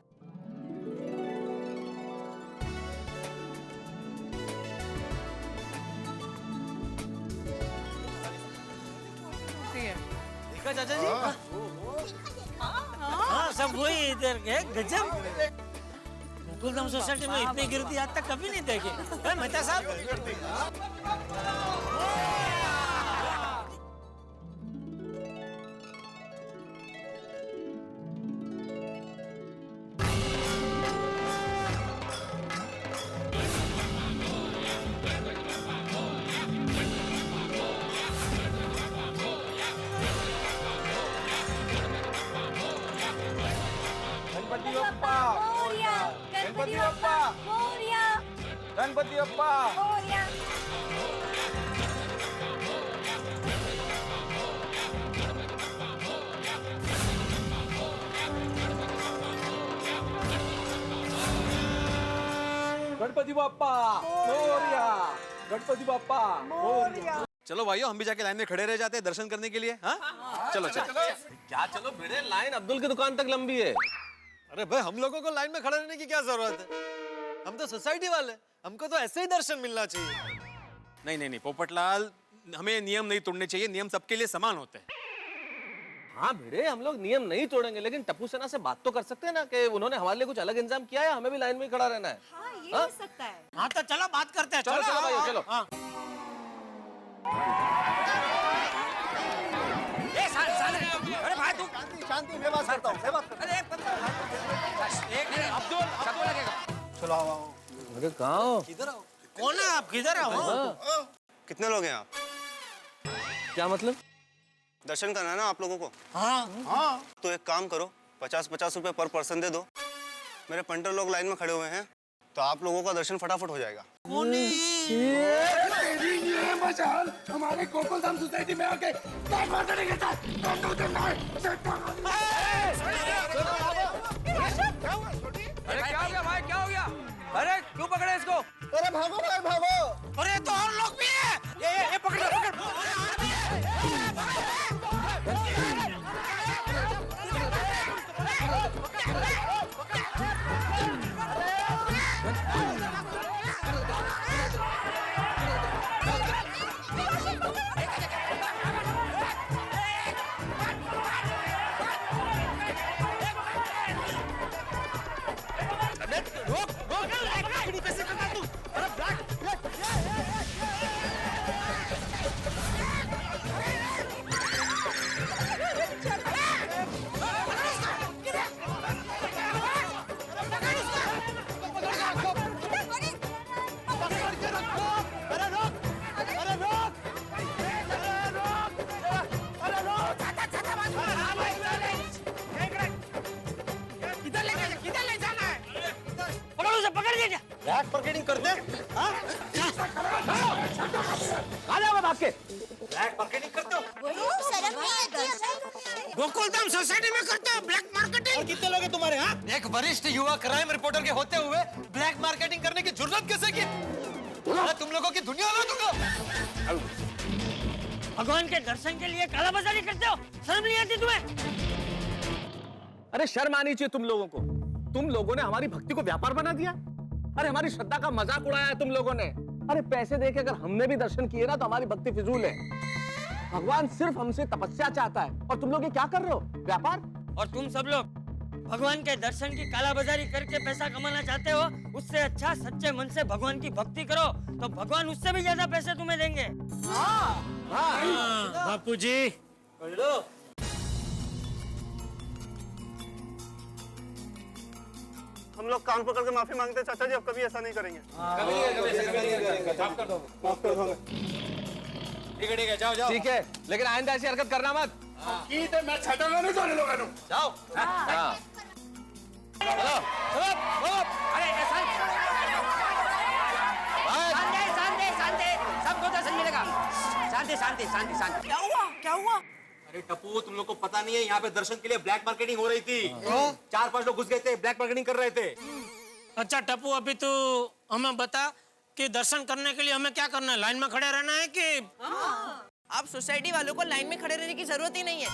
देखा चाचा जी? हाँ सब वही इधर के गजब। गोकुलधाम सोसाइटी में इतनी गिरती आज तक कभी नहीं देखी। मेहता साहब, गणपति बप्पा मोरया गणपति बप्पा मोरया। गणपति बप्पा मोरया गणपति बप्पा मोरया। चलो भाइयों, हम भी जाके लाइन में खड़े रह जाते हैं दर्शन करने के लिए। हाँ चलो चलो। क्या चलो भिड़े, लाइन अब्दुल की दुकान तक लंबी है। अरे भाई, हम लोगों को लाइन में खड़े रहने की क्या जरूरत है? हम तो सोसाइटी वाले, हमको तो ऐसे ही दर्शन मिलना चाहिए। नहीं नहीं नहीं पोपटलाल, हमें नियम नहीं तोड़ने चाहिए, नियम सबके लिए समान होते हैं। हाँ भिड़े, हम लोग नियम नहीं तोड़ेंगे, लेकिन टप्पू सेना से बात तो कर सकते हैं ना कि उन्होंने हमारे लिए कुछ अलग इंतजाम किया है, हमें भी लाइन में ही खड़ा रहना है। हाँ, ये हो सकता है। हाँ तो चलो बात करते हैं। चलो चलो भाई चलो। हाँ। अरे भाई तू शांति मैं बात करता हूँ, मैं बात करता एक चलो आओ आओ। अरे कहाँ हो? किधर आओ? कौन है आप? किधर आओ? कितने लोग हैं आप? क्या मतलब? दर्शन करना है ना आप लोगों को? हाँ हाँ। तो एक काम करो, 50-50 रुपए पर पर्सन दे दो। मेरे पंटर लोग लाइन में खड़े हुए हैं, तो आप लोगों का दर्शन फटाफट हो जाएगा। हमारे गोकुलधाम सोसाइटी में आके अरे क्या हो गया भाई, क्या हो गया? अरे क्यों पकड़े इसको? अरे भागो भाई भागो। अरे तो और लोग भी हैं। ये पकड़ ब्लैक मार्केटिंग करते हैं? ब्लैक मार्केटिंग करते हो? शर्म नहीं आती? गोकुलधाम सोसाइटी में करते हो ब्लैक मार्केटिंग? और कितने लोग हैं तुम्हारे? हाँ, एक वरिष्ठ युवा क्राइम रिपोर्टर के होते हुए ब्लैक मार्केटिंग करने की जरूरत कैसे की? अरे तुम लोगों की दुनिया अलग होगा। भगवान के दर्शन के लिए काला बाजारी करते हो? शर्म नहीं आती तुम्हें? अरे शर्म आनी चाहिए तुम लोगों को। तुम लोगों ने हमारी भक्ति को व्यापार बना दिया। अरे हमारी श्रद्धा का मजाक उड़ाया है तुम लोगों ने। अरे पैसे देके अगर हमने भी दर्शन किए ना तो हमारी भक्ति फिजूल है। भगवान सिर्फ हमसे तपस्या चाहता है और तुम लोग ये क्या कर रहे हो? व्यापार। और तुम सब लोग भगवान के दर्शन की कालाबाजारी करके पैसा कमाना चाहते हो? उससे अच्छा सच्चे मन से भगवान की भक्ति करो, तो भगवान उससे भी ज्यादा पैसे तुम्हें देंगे। बापू जी हम लोग कान पकड़ के माफी मांगते हैं चाचा जी, अब कभी ऐसा नहीं करेंगे। ठीक है, जाओ जाओ। ठीक है, लेकिन आइंदा ऐसी हरकत करना मत। ठीक है, मैं छटना नहीं जाने लोगों को। जाओ। हाँ। अरे शांति शांति, सबको दर्शन मिलेगा। शांति शांति शांति शांति। क्या हुआ? क्या हुआ? अरे टप्पू, तुम लोग को पता नहीं है, यहाँ पे दर्शन के लिए ब्लैक मार्केटिंग हो रही थी। 4-5 लोग घुस गए थे, ब्लैक मार्केटिंग कर रहे थे। अच्छा टप्पू, अभी तू हमें बता कि दर्शन करने के लिए हमें क्या करना है? लाइन में खड़े रहना है कि? आप सोसाइटी वालों को लाइन में खड़े रहने की जरूरत ही नहीं है।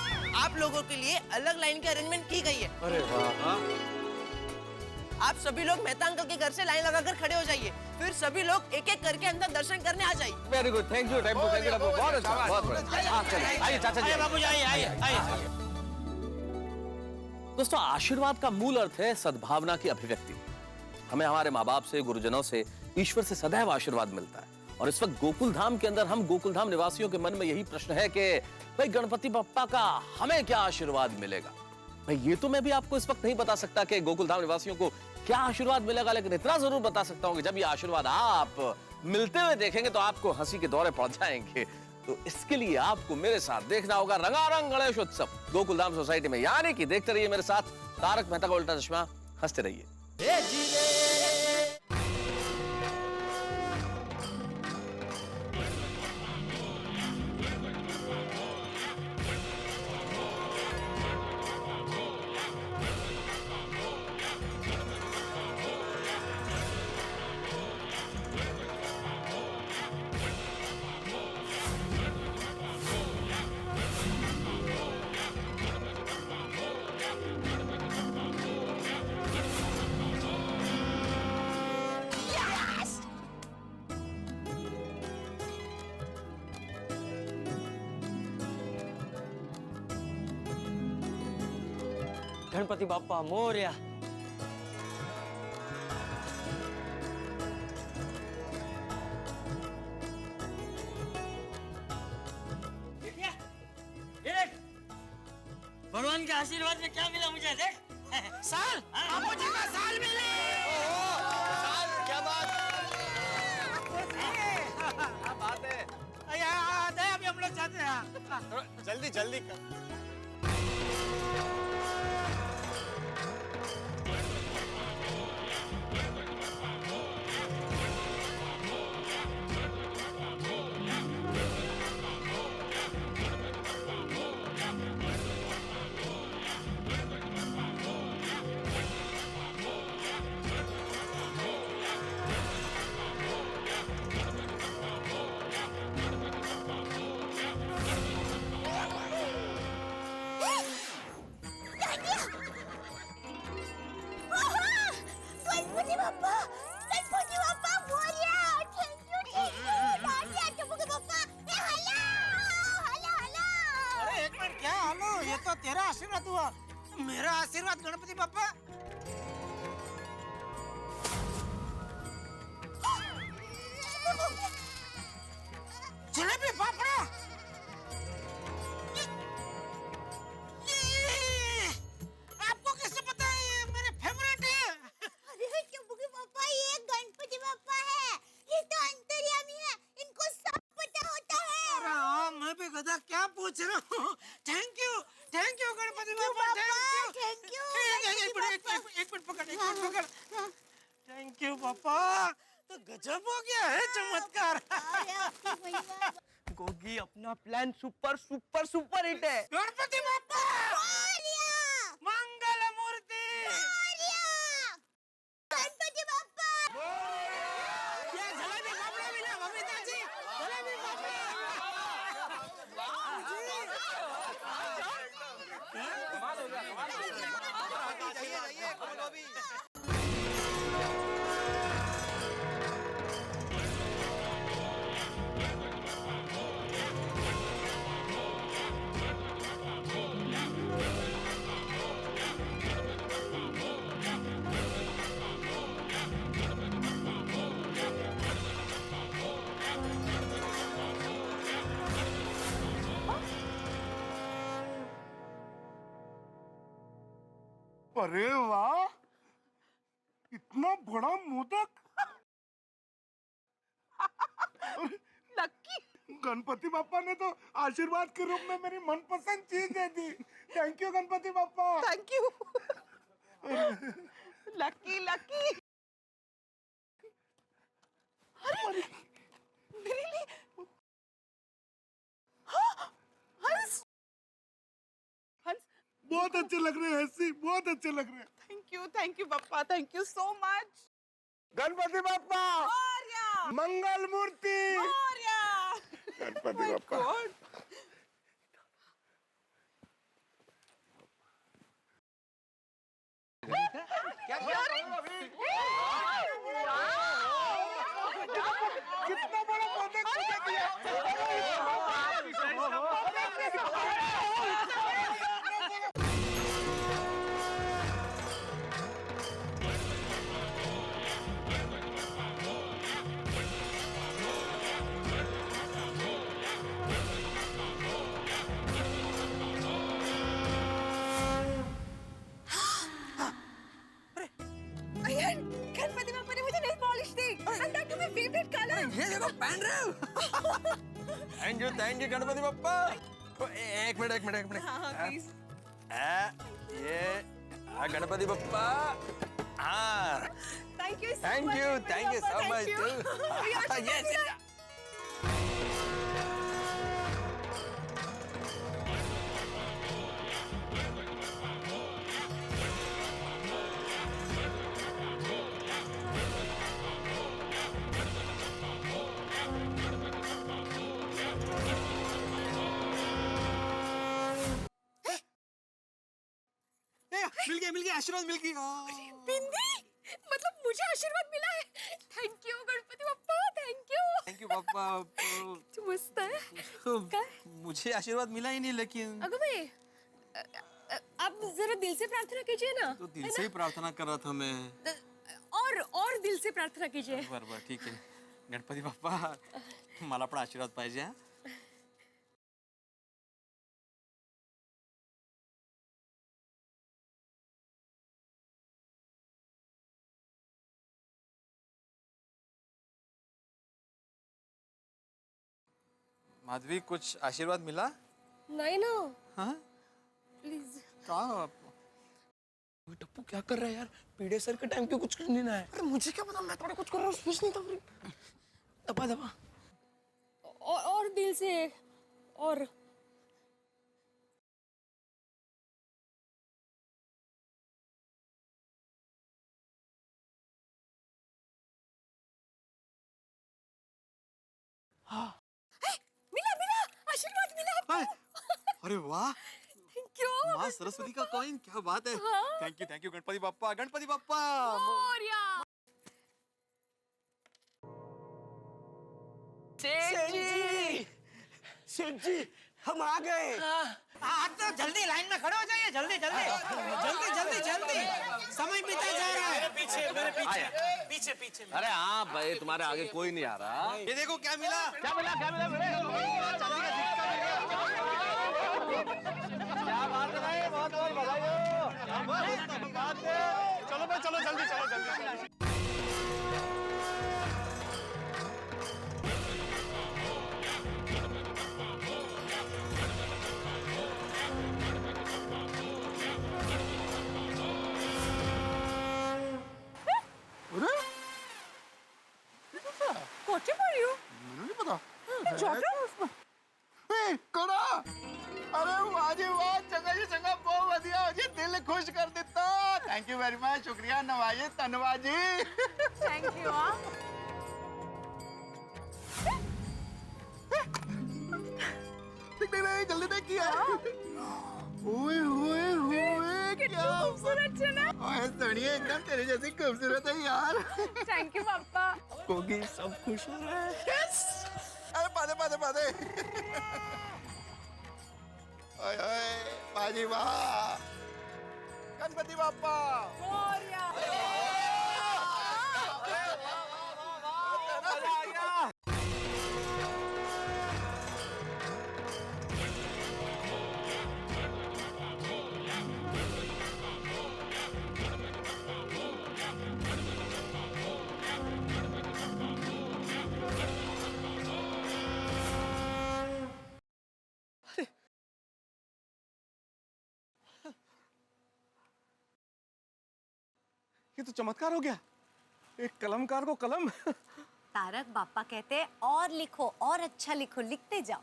आप लोगों के लिए अलग लाइन की अरेंजमेंट की गई है। अरे वाह। आप सभी लोग मेहता अंकल के घर से लाइन लगाकर खड़े हो जाइए, फिर सभी लोग एक एक करके अंदर दर्शन करने आ जाइए। Very good, thank you Tappu, thank you Tappu, बहुत अच्छा, बहुत बढ़िया। हाँ चलिए, आइए चाचा जी, बाबू जी आइए। दोस्तों, आशीर्वाद का मूल अर्थ है सद्भावना की अभिव्यक्ति। हमें हमारे माँ बाप से, गुरुजनों से, ईश्वर से सदैव आशीर्वाद मिलता है। और इस वक्त गोकुल धाम के अंदर हम गोकुल धाम निवासियों के मन में यही प्रश्न है कि भाई गणपति बप्पा का हमें क्या आशीर्वाद मिलेगा? भाई ये तो मैं भी आपको इस वक्त नहीं बता सकता कि गोकुल धाम निवासियों को क्या आशीर्वाद मिलेगा, लेकिन इतना जरूर बता सकता हूँ कि जब ये आशीर्वाद आप मिलते हुए देखेंगे तो आपको हंसी के दौरे पड़ जाएंगे। तो इसके लिए आपको मेरे साथ देखना होगा रंगारंग गणेश उत्सव गोकुल धाम सोसाइटी में। यानी कि देखते रहिए मेरे साथ तारक मेहता का उल्टा चश्मा, हंसते रहिए। गणपति बाप्पा मोरया। देख, भगवान के आशीर्वाद में क्या मिला मुझे, देख। साल, बापू जी का साल मिले। साल, क्या बात है। अभी हम लोग जाते हैं। जल्दी जल्दी कर। गणपति बाप्पा मोरया। थैंक यू डांडिया टप्पू के बाप्पा। हला। अरे एक मिनट, क्या हेलो? ये तो तेरा आशीर्वाद हुआ, मेरा आशीर्वाद गणपति बाप्पा। जलेबी फाफड़ा। आपको कैसे पता है? ये मेरे फेवरेट है। अरे टप्पू के बाप्पा, ये गणपति बाप्पा है। ये तो अंतर्यामी है, इनको सब पता होता है। अरे हाँ, मैं भी गधा क्या पूछ रहा हूँ। Thank you Ganpati Bappa, thank you. एक मिनट पकड़। थैंक यू बाप्पा, तो गजब हो गया है चमत्कार। गोगी, अपना प्लान सुपर हिट है। गणपति बाप्पा मंगल मूर्ति। गणपति बाप्पा ये जलेबी फाफड़ा मिला बबीता जी। जलेबी अरे वाह, इतना बड़ा मोदक। लक्की, गणपति बाप्पा ने तो आशीर्वाद के रूप में मेरी मनपसंद चीज दे दी। Thank you Ganpati Bappa. Thank you. Lucky. अरे मेरे लिए हंस। बहुत अच्छे लग रहे हैं हंसी, बहुत अच्छे लग रहे हैं। Thank you Bappa, thank you so much. Ganpati Bappa Morya. Mangal Murti. Morya. Ganpati Bappa. कितना बड़ा मोदक मुझे दिया। गणपति बाप्पा ने मुझे नेल पॉलिश दी, and that too my favorite color। ये देखो पहन रहे हो। Thank you Ganpati Bappa. एक मिनट। हाँ, please। ये गणपति बाप्पा। हाँ, thank you so much. Yes. मिल गया आशीर्वाद मिल गया। बिंदी, मतलब मुझे आशीर्वाद मिला है। Thank you Ganpati Bappa, thank you Bappa. तू मस्त आहे। मुझे आशीर्वाद मिला ही नहीं, लेकिन अगं बाई, आप जरा दिल से प्रार्थना कीजिए ना। तो दिल से ही प्रार्थना कर रहा था मैं। और दिल से प्रार्थना कीजिए। बरोबर, ठीक आहे. गणपती बाप्पा मला पण आशीर्वाद पाहिजे हा. माधवी, कुछ आशीर्वाद मिला? नहीं ना। हाँ? प्लीज। कहा? टप्पू क्या कर रहा है यार? पीड़े सर के टाइम क्यों कुछ करने ना है? अरे मुझे क्या पता, मैं थोड़ा कुछ कर रहा हूँ, कुछ नहीं था। दबा दबा। और दिल से और मिला मिला, आशीर्वाद मिला आपको। अरे वाह, थैंक यू। माँ सरस्वती का कॉइन, क्या बात है। हाँ। Thank you Ganpati Bappa, Ganpati Bappa. सेठ जी, हम आ गए। हाँ तो जल्दी लाइन में खड़े हो जाइए, जल्दी जल्दी जल्दी जल्दी जल्दी, समय बीता जा रहा है। मेरे पीछे पीछे। अरे हाँ भाई, तुम्हारे आगे कोई नहीं आ रहा। ये देखो क्या मिला। क्या मिला चांदी का सिक्का मिला। क्या बात है भाई, बहुत बहुत बधाई हो। चलो भाई, चलो जल्दी चलो जल्दी। कोठी पर यू ਮੈਨੂੰ ਨਹੀਂ ਪਤਾ। जॉटर ए कड़ा, अरे वाह जी वाह, चंगा जी चंगा, बहुत बढ़िया हो जी, दिल खुश कर देता। थैंक यू वेरी मच, शुक्रिया, नवाजे, धन्यवाद जी। Thank you. नहीं जल्दी देखिए। ओए होए होए, क्या खूबसूरत चना। ओए सड़िए, एकदम तेरे जैसी खूबसूरत है यार। थैंक यू पापा। कोगी सब खुश हो रहा है। यस, अरे पादे पादे पादे। ओए ओए, बाजी वाह, गणपति बाप्पा मोरया। ये तो चमत्कार हो गया, एक कलमकार को कलम। तारक बापा कहते हैं और लिखो और अच्छा लिखो, लिखते जाओ।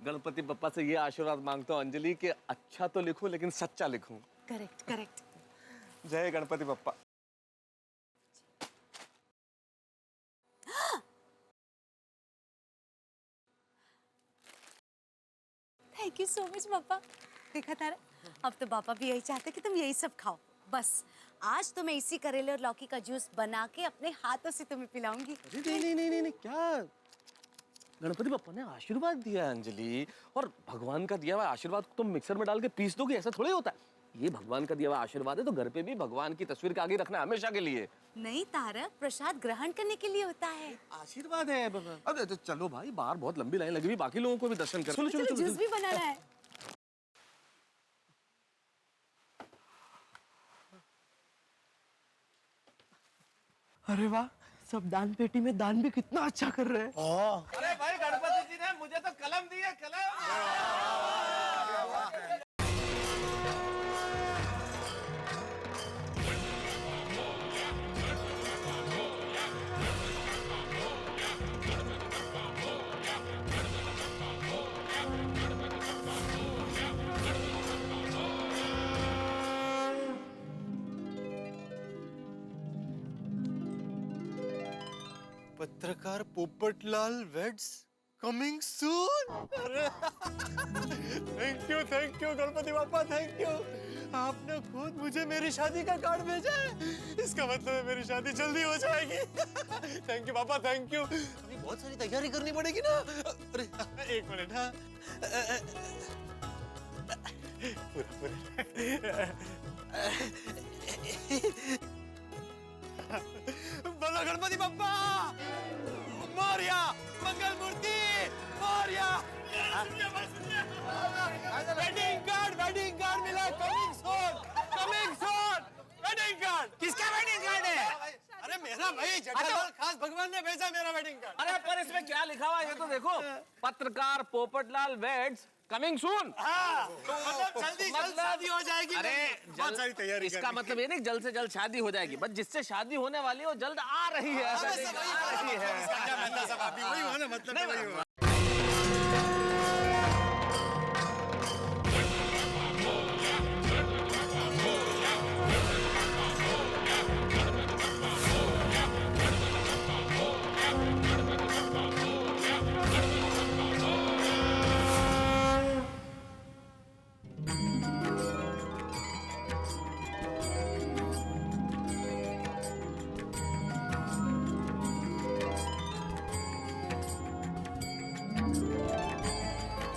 गणपति बप्पा से ये आशीर्वाद मांगता हूँ अंजलि कि अच्छा तो लिखूं लेकिन सच्चा लिखूं। Correct correct. जय Ganpati Bappa. Thank you so much पापा। देखा तारक, अब तो पापा भी यही चाहते कि तुम यही सब खाओ। बस आज तो मैं इसी करेले और लौकी का जूस बना के अपने हाथों से तुम्हें पिलाऊंगी। नहीं, क्या गणपति बप्पा ने आशीर्वाद दिया है अंजलि, और भगवान का दिया हुआ आशीर्वाद को तुम मिक्सर में डाल के पीस दोगे, ऐसा थोड़ी होता है। ये भगवान का दिया हुआ आशीर्वाद है, तो घर पे भी भगवान की तस्वीर के आगे रखना हमेशा के लिए। नहीं तारक, प्रसाद ग्रहण करने के लिए होता है। आशीर्वाद है। अब तो चलो भाई, बाहर बहुत लंबी लाइन लगी हुई, बाकी लोगों को भी दर्शन कर। चलो जूस भी बनाना है। अरे वाह, सब दान पेटी में दान भी कितना अच्छा कर रहे हैं। अरे भाई, गणपति जी ने मुझे तो कलम दी है, कलम। पत्रकार Popatlal weds coming soon. Thank you Ganpati Bappa, thank you. आपने खुद मुझे मेरी शादी का कार्ड भेजा है, इसका मतलब है मेरी शादी जल्दी हो जाएगी। थैंक यू पापा, थैंक यू। अभी बहुत सारी तैयारी करनी पड़ेगी ना। अरे एक मिनट। हाँ बोलो गणपति बप्पा मोरया, मंगल मूर्ति मोरया। वेडिंग कार्ड मिला, कमिंग सून वेडिंग कार्ड। किसका वेडिंग कार्ड है? अरे मेरा भाई जटालाल खास भगवान ने भेजा मेरा वेडिंग कार्ड। अरे पर इसमें क्या लिखा हुआ है ये तो देखो, पत्रकार पोपटलाल वेड्स कमिंग सून। तो मतलब जल्दी शादी हो जाएगी। अरे बहुत सारी तैयारी इसका मतलब ये नहीं जल्द से जल्द शादी हो जाएगी, बस जिससे शादी होने वाली है वो जल्द आ रही है। क्या मतलब सब आप वही हुआ ना, मतलब वही हुआ।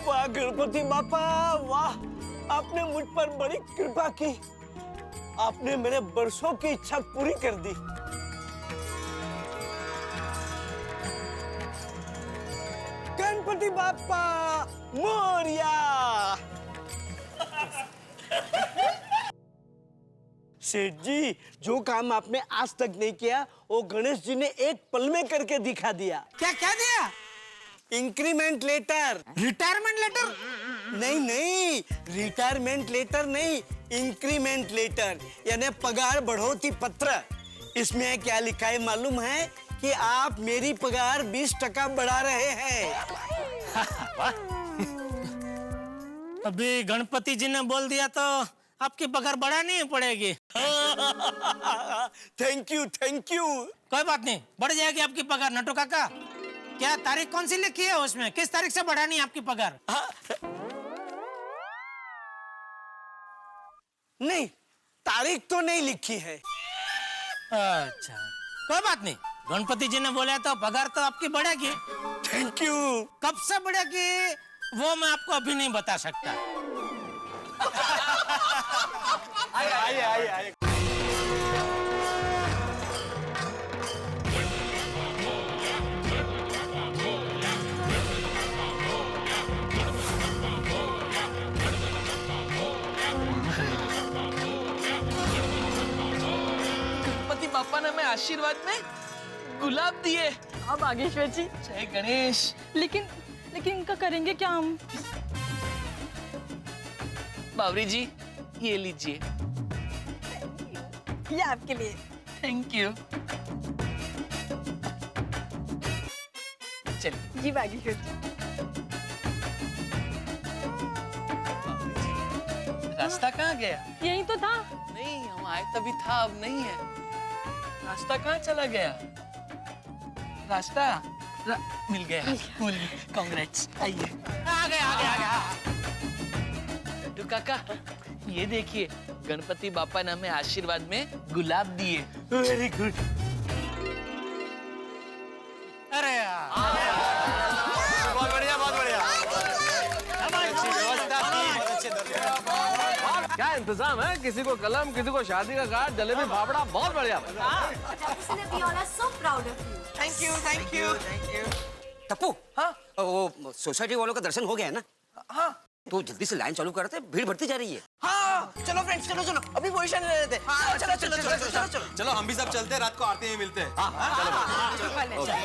वाह गणपति बापा वाह, आपने मुझ पर बड़ी कृपा की। आपने मेरे बरसों की इच्छा पूरी कर दी। गणपति बापा मोरया। सेठ जी, जो काम आपने आज तक नहीं किया वो गणेश जी ने एक पल में करके दिखा दिया। क्या क्या दिया? Increment letter. Retirement letter? नहीं, रिटायरमेंट लेटर नहीं, इंक्रीमेंट लेटर यानी पगार बढ़ोतरी पत्र। इसमें क्या लिखा है मालूम है कि आप मेरी पगार 20% बढ़ा रहे हैं। अभी गणपति जी ने बोल दिया तो आपकी पगार बढ़ानी पड़ेगी। Thank you. कोई बात नहीं, बढ़ जाएगी आपकी पगार नटू काका। क्या तारीख कौन सी लिखी है उसमें? किस तारीख से बढ़ानी है आपकी पगार? नहीं, तारीख तो नहीं लिखी है। अच्छा, कोई बात नहीं, गणपति जी ने बोला तो पगार तो आपकी बढ़ेगी। Thank you. कब से बढ़ेगी वो मैं आपको अभी नहीं बता सकता। आइए। गणपति बापा ने हमें आशीर्वाद में गुलाब दिए। अब बागेश्वर जी, जय गणेश। लेकिन इनका करेंगे क्या हम? बावरी जी, ये लीजिए। ये आपके लिए। Thank you. चलिए। जी बागेश्वर जी। रास्ता कहाँ गया? यही तो था। नहीं, हम आए तभी था, अब नहीं है। रास्ता कहाँ चला गया? रास्ता मिल गया। कांग्रेट्स। आइए। आ गया। लड्डू काका, ये देखिए, गणपति बापा ने हमें आशीर्वाद में गुलाब दिए। Very good. अरे यार, बहुत बढ़िया। क्या इंतजाम है? किसी को कलम, किसी को शादी का कार्ड, जलेबी फाफड़ा, बहुत बढ़िया। Thank you. टप्पू, हाँ वो सोसाइटी वालों का दर्शन हो गया है ना? हाँ। तो जल्दी से लाइन चालू करते, भीड़ बढ़ती जा रही है। हाँ, चलो फ्रेंड्स, चलो अभी पोजीशन ले लेते हैं। हाँ, चलो हम भी सब चलते हैं, रात को आरती में मिलते हैं। ओके।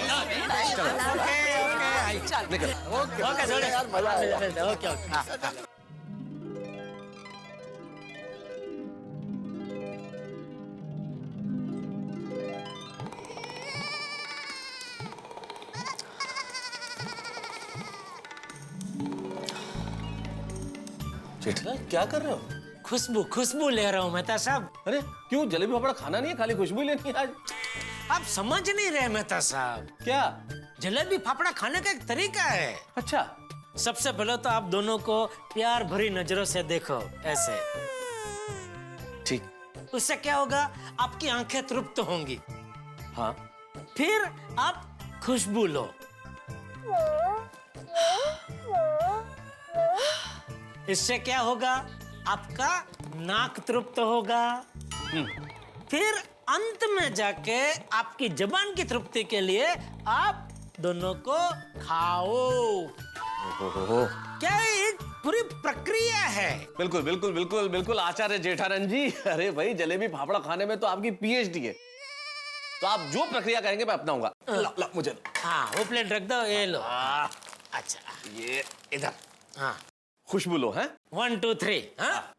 जेठालाल क्या कर रहे हो? खुशबू ले रहा हूँ मेहता साहब। अरे क्यों, जलेबी फाफड़ा खाना नहीं है, खाली खुशबू ही लेनी है आज? आप समझ नहीं रहे मेहता साहब। क्या? जलेबी फाफड़ा खाने का एक तरीका है। अच्छा। सबसे पहले तो आप दोनों को प्यार भरी नजरों से देखो, ऐसे। ठीक। उससे क्या होगा, आपकी आंखें तृप्त होंगी। हाँ। फिर आप खुशबू लो। इससे क्या होगा, आपका नाक तृप्त होगा, फिर अंत में जाके आपकी जबान की तृप्ति के लिए आप दोनों को खाओ। क्या एक पूरी प्रक्रिया है? बिल्कुल बिल्कुल बिल्कुल बिल्कुल आचार्य जेठारन जी। अरे भाई, जलेबी फाफड़ा खाने में तो आपकी पीएचडी है, तो आप जो प्रक्रिया करेंगे मैं अपनाऊंगा। ला मुझे दो। हाँ, वो प्लेट रख दो, ये लो। अच्छा, ये इधर। हाँ, खुशबू लो। है 1 2 3। हाँ,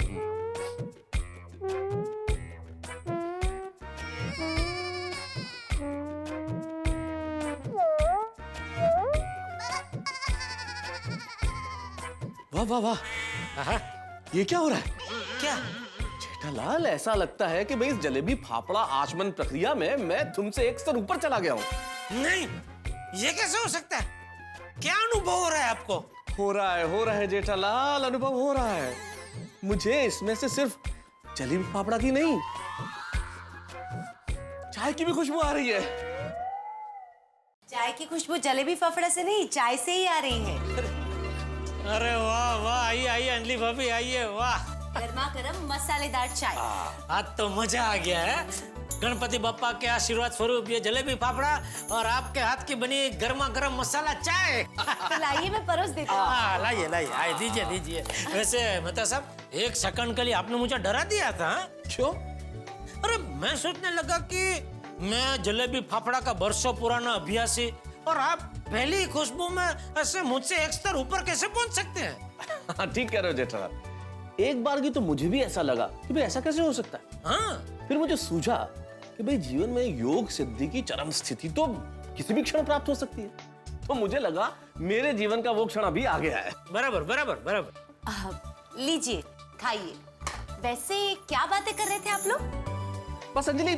वाह वाह वाह, ये क्या हो रहा है? क्या जेठालाल, ऐसा लगता है कि भाई इस जलेबी फाफड़ा आचमन प्रक्रिया में मैं तुमसे एक स्तर ऊपर चला गया हूँ। नहीं, ये कैसे हो सकता है? क्या अनुभव हो रहा है आपको? हो रहा है जेठालाल, अनुभव हो रहा है। मुझे इसमें से सिर्फ जलेबी फाफड़ा की नहीं, चाय की भी खुशबू आ रही है। चाय की खुशबू जलेबी फाफड़ा से नहीं, चाय से ही आ रही है। अरे वाह वाह, आइए आइए अंजलि भाभी, आइए। वाह, गर्मा गर्म मसालेदार चाय। आज तो मजा आ गया है। गणपति बप्पा के आशीर्वाद स्वरूप ये जलेबी फाफड़ा और आपके हाथ की बनी गर्मा गर्म मसाला चाय। तो लाइए, मैं परोस देती हूँ। हाँ, लाइए लाइए, आइए, दीजिए दीजिए। वैसे मेहता साहब, एक सेकंड के लिए आपने मुझे डरा दिया था। क्यों? अरे मैं सोचने लगा कि मैं जलेबी फाफड़ा का बरसों पुराना अभ्यासी, और आप पहली खुशबू में ऐसे मुझसे एक स्तर ऊपर कैसे पहुंच सकते हैं? ठीक कह रहे हो जेठालाल, एक बार की तो मुझे भी ऐसा लगा कि भाई ऐसा कैसे हो सकता है। हाँ, फिर मुझे सूझा कि भाई जीवन में योग सिद्धि की चरम स्थिति तो किसी भी क्षण प्राप्त हो सकती है, तो मुझे लगा मेरे जीवन का वो क्षण अभी आ गया है। बराबर बराबर बराबर। लीजिए, खाइए। वैसे क्या बातें कर रहे थे आप लोग? बस अंजलि,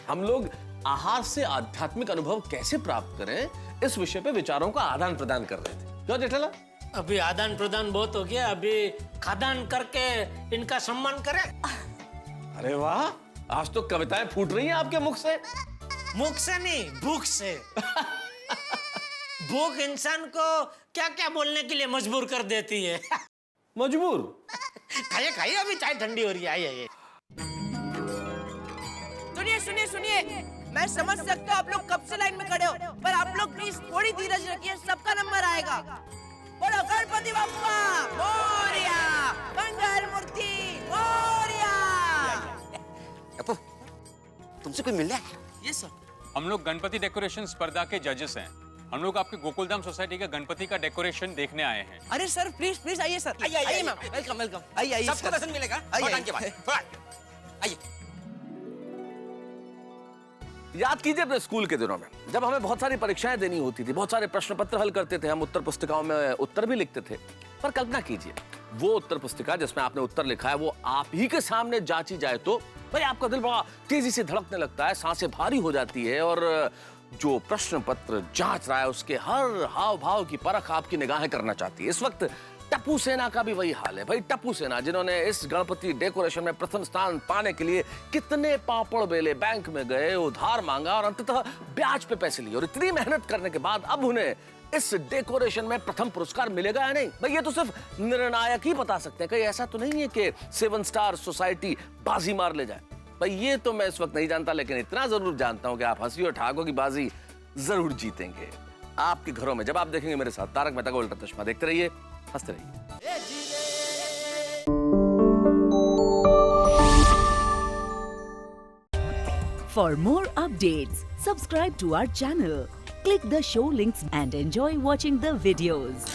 हम लोग आहार से आध्यात्मिक अनुभव कैसे प्राप्त करें, इस विषय पे विचारों का आदान प्रदान कर रहे थे। क्यों जेठालाल? अभी आदान प्रदान बहुत हो गया, अभी खादान करके इनका सम्मान करें। अरे वाह, आज तो कविताएं फूट रही हैं आपके मुख से। मुख से नहीं, भूख से। भूख इंसान को क्या क्या बोलने के लिए मजबूर कर देती है। मजबूर? खाइए खाइए, अभी चाय ठंडी हो रही है। आइए। सुनिए सुनिए सुनिए, मैं समझ सकता हूँ आप लोग कब से लाइन में खड़े हो, पर आप लोग प्लीज थोड़ी धीरज रखिए, सबका नंबर आएगा। बोलो गणपति बप्पा मोरया, मंगल मूर्ति मोरया। टप्पू, तुमसे कोई मिल रहा है? ये सर, हम लोग गणपति डेकोरेशन स्पर्धा के जजेस हैं। हम लोग आपके गोकुलधाम सोसाइटी का गणपति का डेकोरेशन देखने आए हैं। अरे सर प्लीज प्लीज आइए सर, आइए मैम, वेलकम वेलकम, आइए आइए। सबको दर्शन मिलेगा भगवान के बाद। आइए। याद कीजिए अपने स्कूल के दिनों में, जब हमें बहुत सारी परीक्षाएं देनी होती थी, बहुत सारे प्रश्न पत्र हल करते थे, हम उत्तर पुस्तिकाओं में उत्तर भी लिखते थे। पर कल्पना कीजिए, वो उत्तर पुस्तिका जिसमें आपने उत्तर लिखा है वो आप ही के सामने जांची जाए तो भाई आपका दिल बड़ा तेजी से धड़कने लगता है, सांसें भारी हो जाती है, और जो प्रश्न पत्र जांच रहा है उसके हर हाव भाव की परख आपकी निगाहें करना चाहती है। इस वक्त टप्पू सेना का भी वही हाल है। भाई टप्पू सेना, जिन्होंने इस गणपति डेकोरेशन में प्रथम स्थान पाने के लिए कितने पापड़ बेले, बैंक में गए, उधार मांगा और अंततः ब्याज पे पैसे लिए, और इतनी मेहनत करने के बाद अब उन्हें इस डेकोरेशन में प्रथम पुरस्कार मिलेगा या नहीं, भाई ये तो सिर्फ निर्णायक ही बता सकते हैं। कहीं ऐसा तो नहीं है कि 7 स्टार सोसाइटी बाजी मार ले जाए। भाई ये तो मैं इस वक्त नहीं जानता, लेकिन इतना जरूर जानता हूं कि आप हंसी और ठाकों की बाजी जरूर जीतेंगे। आपके घरों में जब आप देखेंगे मेरे साथ तारक मेहता का उल्टा चश्मा, देखते रहिए, हंसते रहिए। For more updates, subscribe to our channel, click the show links and enjoy watching the videos.